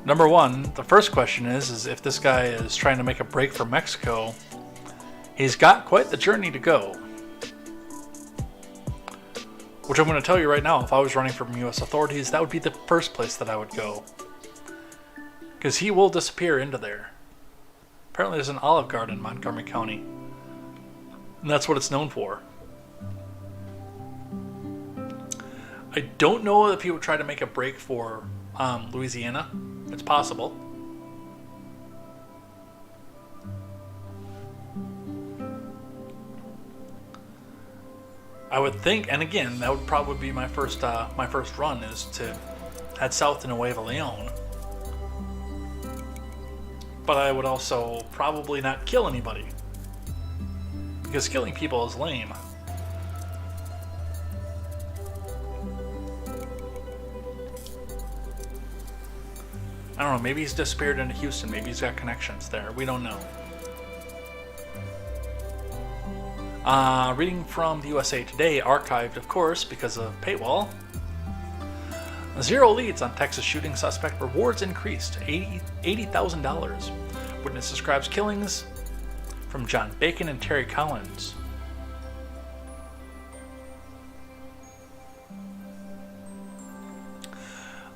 number one, the first question is if this guy is trying to make a break for Mexico, he's got quite the journey to go. Which I'm going to tell you right now, if I was running from U.S. authorities, that would be the first place that I would go. Because he will disappear into there. Apparently there's an Olive Garden in Montgomery County. And that's what it's known for. I don't know if he would try to make a break for Louisiana. It's possible. I would think, and again, that would probably be my first run, is to head south to Nuevo Leon. But I would also probably not kill anybody, because killing people is lame. I don't know, maybe he's disappeared into Houston, maybe he's got connections there, we don't know. Reading from the USA Today, archived of course because of paywall. 0 leads on Texas shooting suspect, rewards increased, $80,000. Witness describes killings from John Bacon and Terry Collins.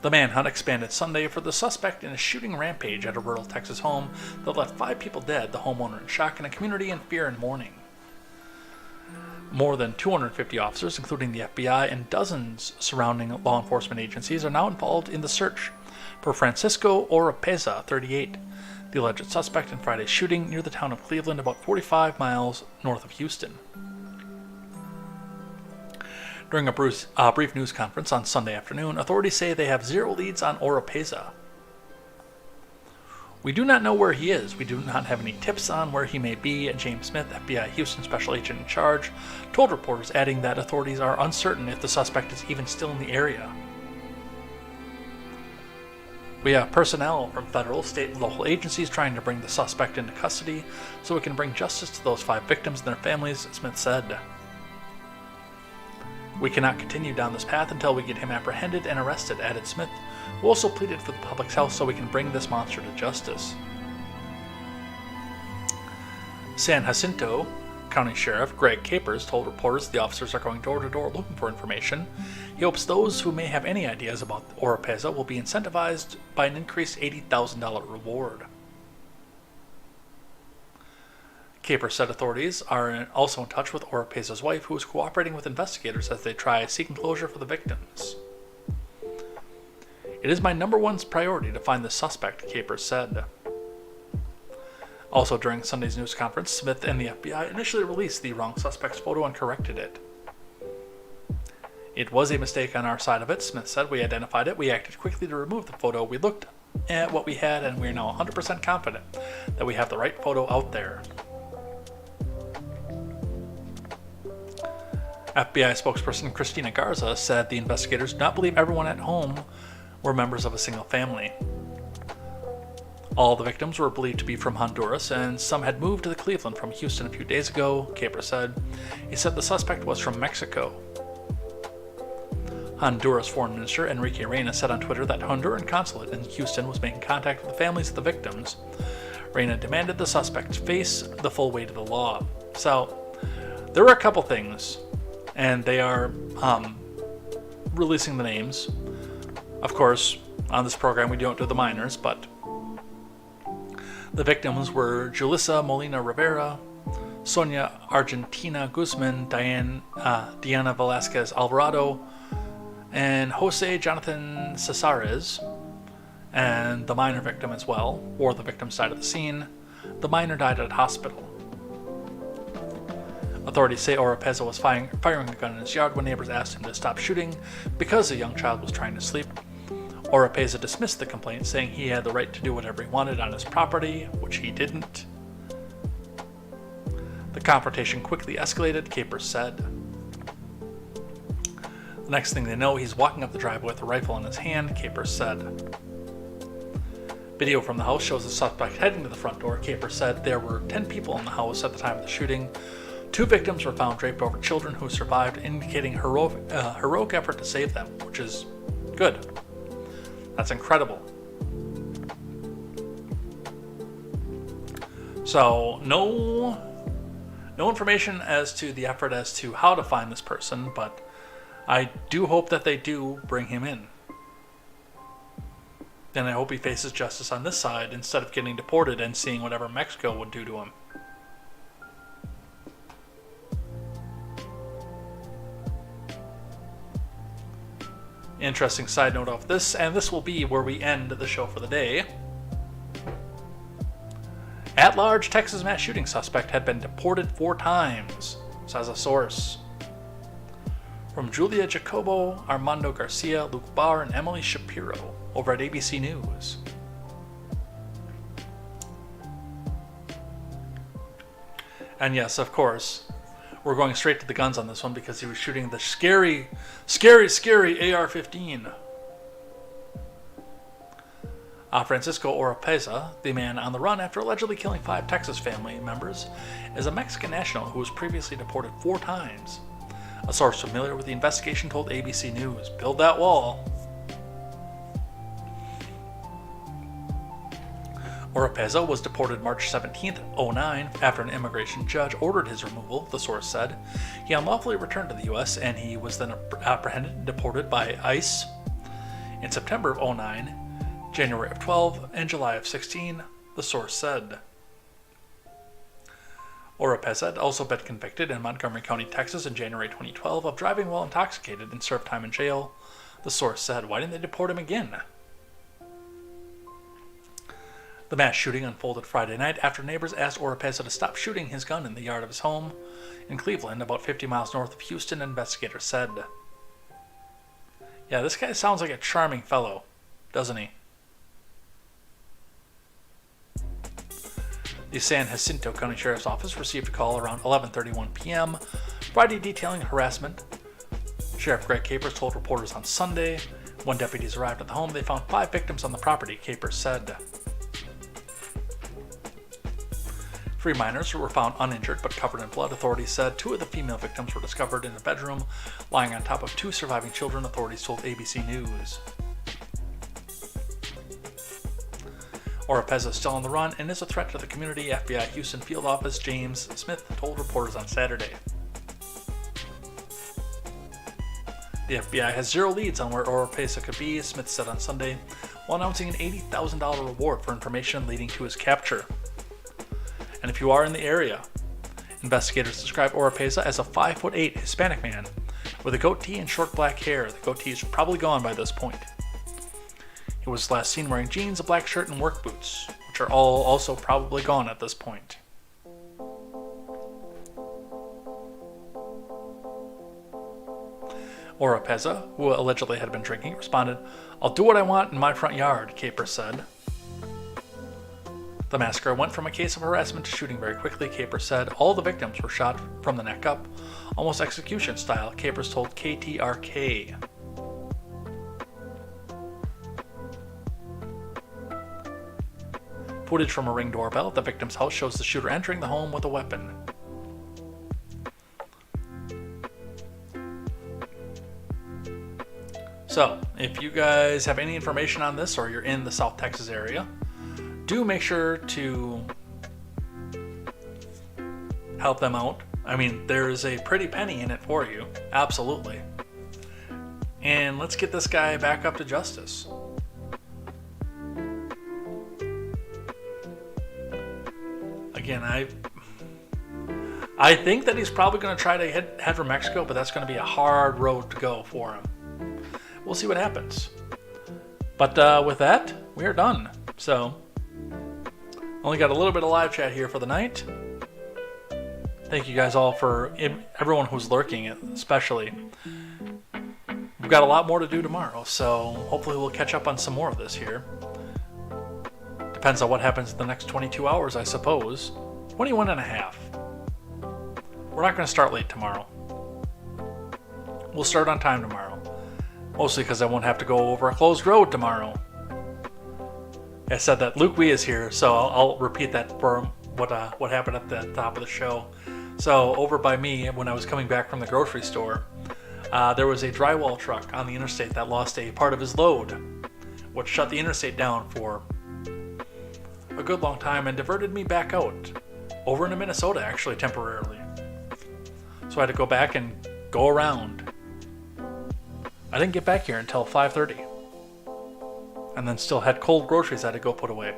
The manhunt expanded Sunday for the suspect in a shooting rampage at a rural Texas home that left 5 people dead, the homeowner in shock, and a community in fear and mourning. More than 250 officers, including the FBI and dozens surrounding law enforcement agencies, are now involved in the search for Francisco Oropeza, 38, the alleged suspect in Friday's shooting near the town of Cleveland, about 45 miles north of Houston. During a brief news conference on Sunday afternoon, authorities say they have 0 leads on Oropeza. We do not know where he is. We do not have any tips on where he may be, James Smith, FBI Houston special agent in charge, told reporters, adding that authorities are uncertain if the suspect is even still in the area. We have personnel from federal, state, and local agencies trying to bring the suspect into custody so we can bring justice to those 5 victims and their families, Smith said. We cannot continue down this path until we get him apprehended and arrested, added Smith, who also pleaded for the public's health so we can bring this monster to justice. San Jacinto County Sheriff Greg Capers told reporters the officers are going door to door looking for information. He hopes those who may have any ideas about Oropeza will be incentivized by an increased $80,000 reward. Capers said authorities are also in touch with Oropeza's wife, who is cooperating with investigators as they try seeking closure for the victims. It is my number 1 priority to find the suspect, Capers said. Also during Sunday's news conference, Smith and the FBI initially released the wrong suspect's photo and corrected it. It was a mistake on our side of it, Smith said. We identified it. We acted quickly to remove the photo. We looked at what we had, and we are now 100% confident that we have the right photo out there. FBI spokesperson Christina Garza said the investigators do not believe everyone at home were members of a single family. All the victims were believed to be from Honduras, and some had moved to Cleveland from Houston a few days ago, Capers said. He said the suspect was from Mexico. Honduras Foreign Minister Enrique Reina said on Twitter that Honduran consulate in Houston was making contact with the families of the victims. Reina demanded the suspect face the full weight of the law. So, there were a couple things, and they are releasing the names. Of course, on this program we don't do the minors, but the victims were Julissa Molina Rivera, Sonia Argentina Guzman, Diana Velasquez Alvarado, and Jose Jonathan Cesares, and the minor victim as well, or the victim's died at the scene. The minor died at a hospital. Authorities say Oropeza was firing a gun in his yard when neighbors asked him to stop shooting because a young child was trying to sleep. Oropeza dismissed the complaint, saying he had the right to do whatever he wanted on his property, which he didn't. The confrontation quickly escalated, Capers said. The next thing they know, he's walking up the driveway with a rifle in his hand, Capers said. Video from the house shows the suspect heading to the front door. Capers said there were 10 people in the house at the time of the shooting. 2 victims were found draped over children who survived, indicating heroic effort to save them, which is good. That's incredible. So, no information as to the effort as to how to find this person, but I do hope that they do bring him in. And I hope he faces justice on this side instead of getting deported and seeing whatever Mexico would do to him. Interesting side note of this, and this will be where we end the show for the day. At-large Texas mass shooting suspect had been deported 4 times, says a source. From Julia Jacobo, Armando Garcia, Luke Barr, and Emily Shapiro over at ABC News. And yes, of course, we're going straight to the guns on this one because he was shooting the scary AR-15. Francisco Oropeza, the man on the run after allegedly killing 5 Texas family members, is a Mexican national who was previously deported 4 times. A source familiar with the investigation told ABC News, "Build that wall." Oropeza was deported March 17, 2009, after an immigration judge ordered his removal, the source said. He unlawfully returned to the U.S., and he was then apprehended and deported by ICE in September of 2009, January of 12, and July of 16, the source said. Oropeza had also been convicted in Montgomery County, Texas in January 2012 of driving while intoxicated and served time in jail, the source said. Why didn't they deport him again? The mass shooting unfolded Friday night after neighbors asked Oropeza to stop shooting his gun in the yard of his home in Cleveland, about 50 miles north of Houston, investigators said. Yeah, this guy sounds like a charming fellow, doesn't he? The San Jacinto County Sheriff's Office received a call around 11:31 p.m. Friday detailing harassment. Sheriff Greg Capers told reporters on Sunday. When deputies arrived at the home, they found 5 victims on the property, Capers said. 3 minors were found uninjured but covered in blood, authorities said. 2 of the female victims were discovered in a bedroom, lying on top of 2 surviving children, authorities told ABC News. Oropeza is still on the run and is a threat to the community, FBI Houston Field Office James Smith told reporters on Saturday. The FBI has 0 leads on where Oropeza could be, Smith said on Sunday, while announcing an $80,000 reward for information leading to his capture. And if you are in the area, investigators describe Oropeza as a 5'8" Hispanic man with a goatee and short black hair. The goatee is probably gone by this point. He was last seen wearing jeans, a black shirt, and work boots, which are all also probably gone at this point. Oropeza, who allegedly had been drinking, responded, "I'll do what I want in my front yard," Capers said. The massacre went from a case of harassment to shooting very quickly, Capers said. All the victims were shot from the neck up, almost execution style, Capers told KTRK. Footage from a Ring doorbell at the victim's house shows the shooter entering the home with a weapon. So, if you guys have any information on this or you're in the South Texas area, do make sure to help them out. I mean, there's a pretty penny in it for you, absolutely. And let's get this guy back up to justice. Again, I think that he's probably going to try to head for Mexico, but that's going to be a hard road to go for him. We'll see what happens. But with that, we are done. So, only got a little bit of live chat here for the night. Thank you guys all for everyone who's lurking, especially. We've got a lot more to do tomorrow, so hopefully we'll catch up on some more of this here. Depends on what happens in the next 22 hours, I suppose. 21 and a half. We're not going to start late tomorrow. We'll start on time tomorrow. Mostly because I won't have to go over a closed road tomorrow. I said that Luke Wee is here, so I'll repeat that for what happened at the top of the show. So over by me, when I was coming back from the grocery store, there was a drywall truck on the interstate that lost a part of his load, which shut the interstate down for a good long time and diverted me back out, over into Minnesota actually temporarily. So I had to go back and go around. I didn't get back here until 5:30. And then still had cold groceries I had to go put away.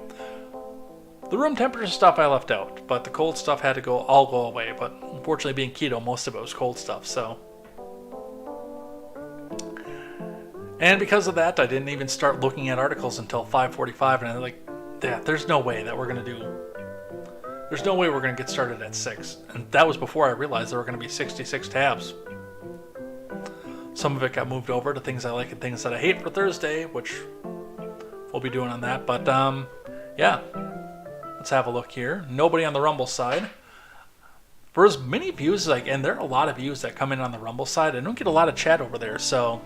The room temperature stuff I left out, but the cold stuff had to all go away. But unfortunately, being keto, most of it was cold stuff, so. And because of that, I didn't even start looking at articles until 5:45, and I'm like, yeah, there's no way that we're going to get started at 6. And that was before I realized there were going to be 66 tabs. Some of it got moved over to things I like and things that I hate for Thursday, which we'll be doing on that. But yeah, let's have a look here. Nobody on the Rumble side. For as many views, and there are a lot of views that come in on the Rumble side, I don't get a lot of chat over there. So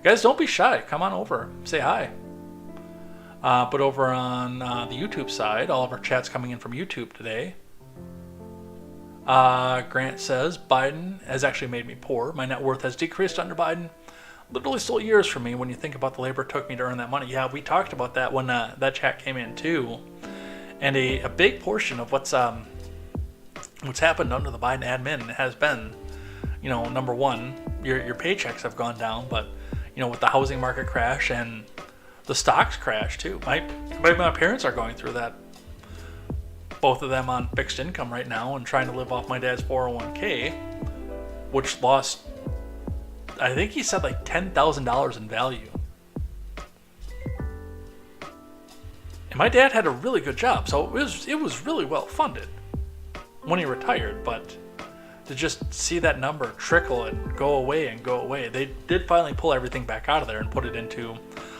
guys, don't be shy. Come on over. Say hi. But over on the YouTube side, all of our chat's coming in from YouTube today. Grant says, Biden has actually made me poor. My net worth has decreased under Biden. Literally stole years from me when you think about the labor it took me to earn that money. Yeah, we talked about that when that chat came in too. And a big portion of what's happened under the Biden admin has been, number one, your paychecks have gone down, but, with the housing market crash and the stocks crash too. My parents are going through that. Both of them on fixed income right now and trying to live off my dad's 401k, which lost, I think he said like $10,000 in value. And my dad had a really good job, so it was really well funded when he retired, but to just see that number trickle and go away, they did finally pull everything back out of there and put it into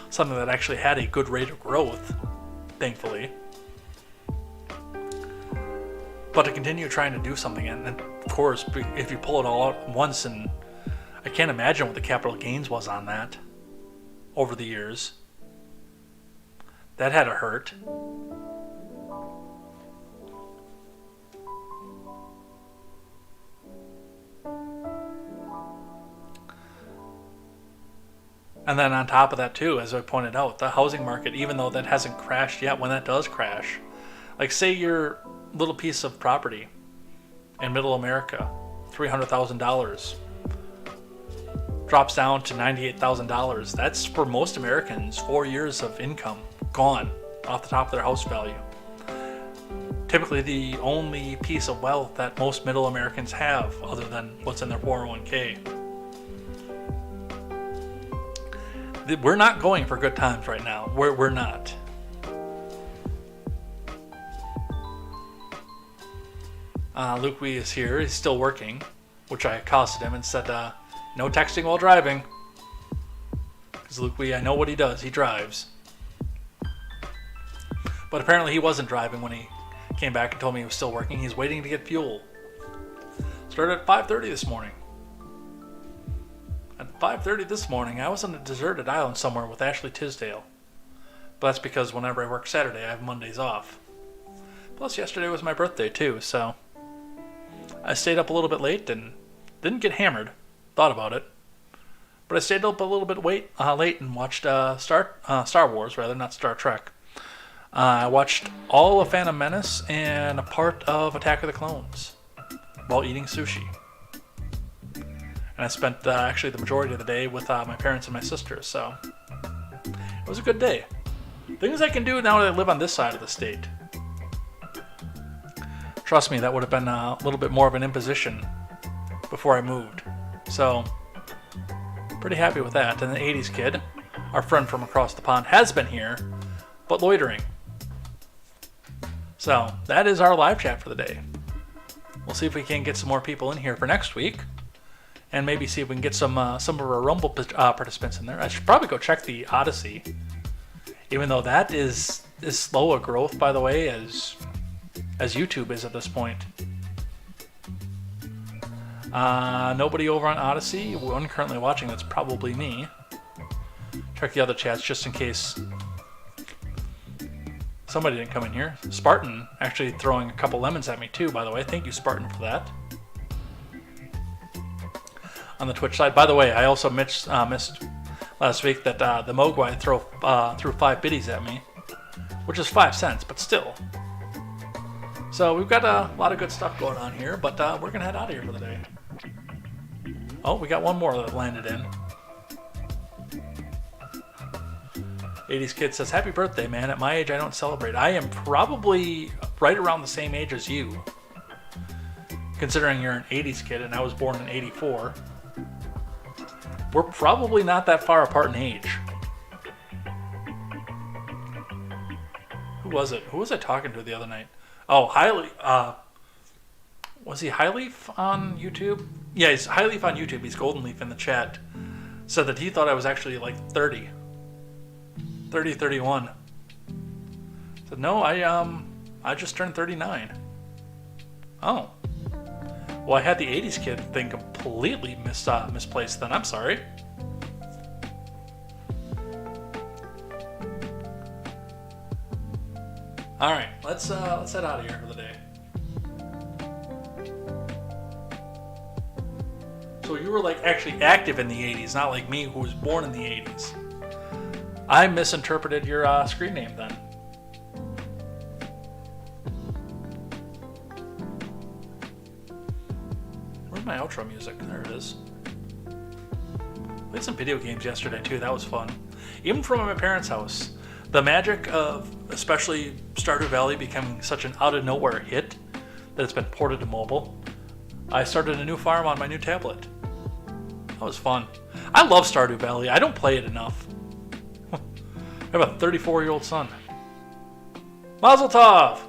something that actually had a good rate of growth, thankfully. But to continue trying to do something, and of course, if you pull it all out once, and I can't imagine what the capital gains was on that over the years. That had to hurt. And then on top of that too, as I pointed out, the housing market, even though that hasn't crashed yet, when that does crash, like say your little piece of property in middle America, $300,000, drops down to $98,000. That's for most Americans 4 years of income gone off the top of their house value. Typically the only piece of wealth that most middle Americans have other than what's in their 401k. We're not going for good times right now. We're not. Luke Wee is here. He's still working, which I accosted him and said, no texting while driving. Because Luke Wee, I know what he does. He drives. But apparently he wasn't driving when he came back and told me he was still working. He's waiting to get fuel. Started at 5:30 this morning. At 5:30 this morning, I was on a deserted island somewhere with Ashley Tisdale. But that's because whenever I work Saturday, I have Mondays off. Plus, yesterday was my birthday, too, so I stayed up a little bit late and didn't get hammered. Thought about it. But I stayed up a little bit late and watched Star Wars, rather, not Star Trek. I watched all of Phantom Menace and a part of Attack of the Clones while eating sushi. And I spent actually the majority of the day with my parents and my sister, so it was a good day. Things I can do now that I live on this side of the state. Trust me, that would have been a little bit more of an imposition before I moved. So, pretty happy with that. And the 80s kid, our friend from across the pond, has been here, but loitering. So, that is our live chat for the day. We'll see if we can get some more people in here for next week. And maybe see if we can get some of our Rumble participants in there. I should probably go check the Odyssey. Even though that is as slow a growth, by the way, as YouTube is at this point. Nobody over on Odyssey. One currently watching, that's probably me. Check the other chats just in case somebody didn't come in here. Spartan actually throwing a couple lemons at me too, by the way. Thank you, Spartan, for that. on the Twitch side. By the way, I also missed last week that the Mogwai threw 5 biddies at me, which is 5 cents, but still. So we've got a lot of good stuff going on here, but we're going to head out of here for the day. Oh, we got one more that landed in. 80s Kid says, happy birthday, man. At my age, I don't celebrate. I am probably right around the same age as you, considering you're an 80s kid and I was born in 84. We're probably not that far apart in age. Who was it? Who was I talking to the other night? Oh, Highleaf. Was he Highleaf on YouTube? Yeah, he's Highleaf on YouTube. He's Golden Leaf in the chat. Said that he thought I was actually like 30. 30, 31. Said, no, I just turned 39. Oh. Well, I had the 80s kid thing completely misplaced then. I'm sorry. Alright, let's head out of here for the day. So you were like actually active in the 80s, not like me who was born in the 80s. I misinterpreted your screen name then. Where's my outro music? There it is. Played some video games yesterday too, that was fun. Even from my parents' house. The magic of especially Stardew Valley becoming such an out of nowhere hit that it's been ported to mobile. I started a new farm on my new tablet. That was fun. I love Stardew Valley. I don't play it enough. I have a 34-year-old son. Mazel tov!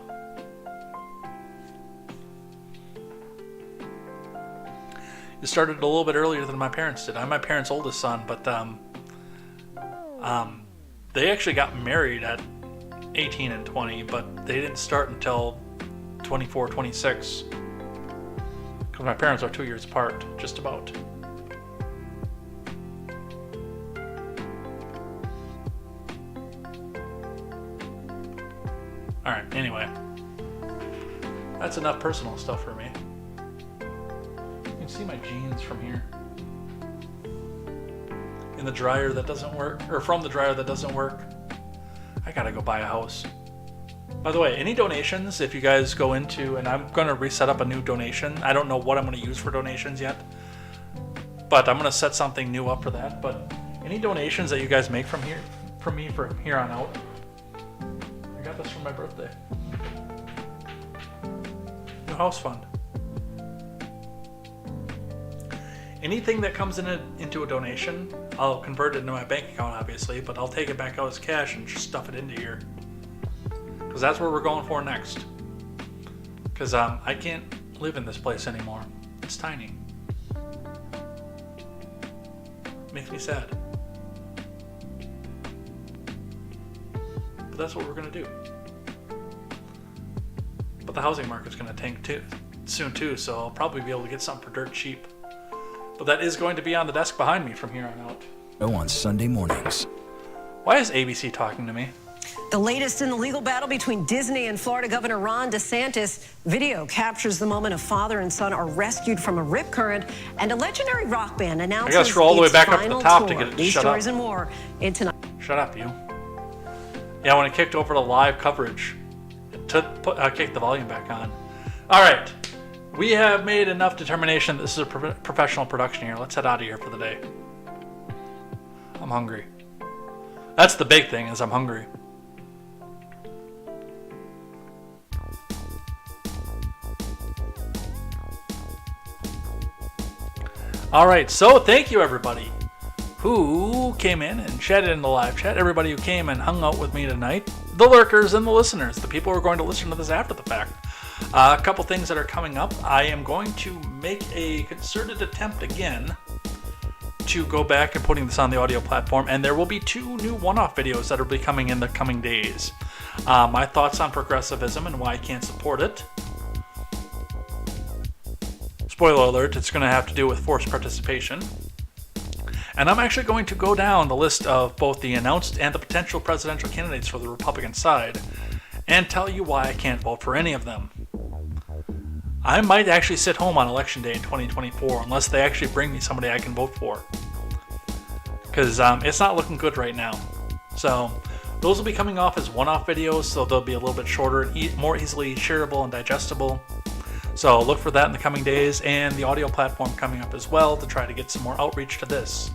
You started a little bit earlier than my parents did. I'm my parents' oldest son, but they actually got married at 18 and 20, but they didn't start until 24, 26. Because my parents are 2 years apart, just about. Alright, anyway. That's enough personal stuff for me. You can see my jeans from here. In the dryer that doesn't work, or from the dryer that doesn't work. I gotta go buy a house. By the way, any donations, if you guys go into, and I'm gonna reset up a new donation. I don't know what I'm gonna use for donations yet, but I'm gonna set something new up for that. But any donations that you guys make from me from here on out, I got this for my birthday. New house fund. Anything that comes into a donation, I'll convert it into my bank account, obviously, but I'll take it back out as cash and just stuff it into here. Because that's where we're going for next. Because I can't live in this place anymore. It's tiny. Makes me sad. But that's what we're going to do. But the housing market's going to tank soon too, so I'll probably be able to get something for dirt cheap. But that is going to be on the desk behind me from here on out. On Sunday mornings. Why is ABC talking to me? The latest in the legal battle between Disney and Florida Governor Ron DeSantis. Video captures the moment a father and son are rescued from a rip current, and a legendary rock band announces I gotta scroll all the way its back up to the final top to tour. get it. These Shut stories up. and more in tonight. Shut up, you. Yeah, when it kicked over to live coverage, it kicked the volume back on. All right. We have made enough determination that this is a professional production here. Let's head out of here for the day. I'm hungry. That's the big thing, is I'm hungry. All right, so thank you everybody who came in and chatted in the live chat, everybody who came and hung out with me tonight, the lurkers and the listeners, the people who are going to listen to this after the fact. A couple things that are coming up. I am going to make a concerted attempt again to go back and putting this on the audio platform, and there will be 2 new one-off videos that will be coming in the coming days. My thoughts on progressivism and why I can't support it. Spoiler alert, it's going to have to do with forced participation. And I'm actually going to go down the list of both the announced and the potential presidential candidates for the Republican side and tell you why I can't vote for any of them. I might actually sit home on election day in 2024 unless they actually bring me somebody I can vote for. Because it's not looking good right now. So those will be coming off as one-off videos, so they'll be a little bit shorter and more easily shareable and digestible. So look for that in the coming days, and the audio platform coming up as well to try to get some more outreach to this.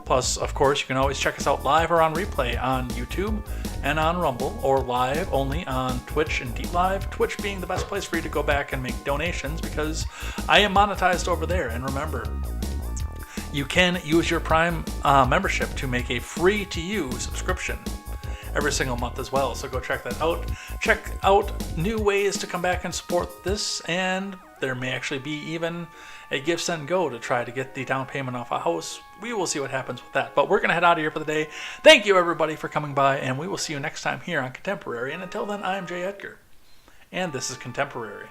Plus, of course, you can always check us out live or on replay on YouTube and on Rumble, or live only on Twitch and DLive. Twitch being the best place for you to go back and make donations because I am monetized over there. And remember, you can use your Prime membership to make a free-to-use subscription every single month as well. So go check that out. Check out new ways to come back and support this, and there may actually be even a Give, Send, Go to try to get the down payment off a house. We will see what happens with that. But we're going to head out of here for the day. Thank you, everybody, for coming by, and we will see you next time here on Contemporary. And until then, I'm Jay Edgar, and this is Contemporary.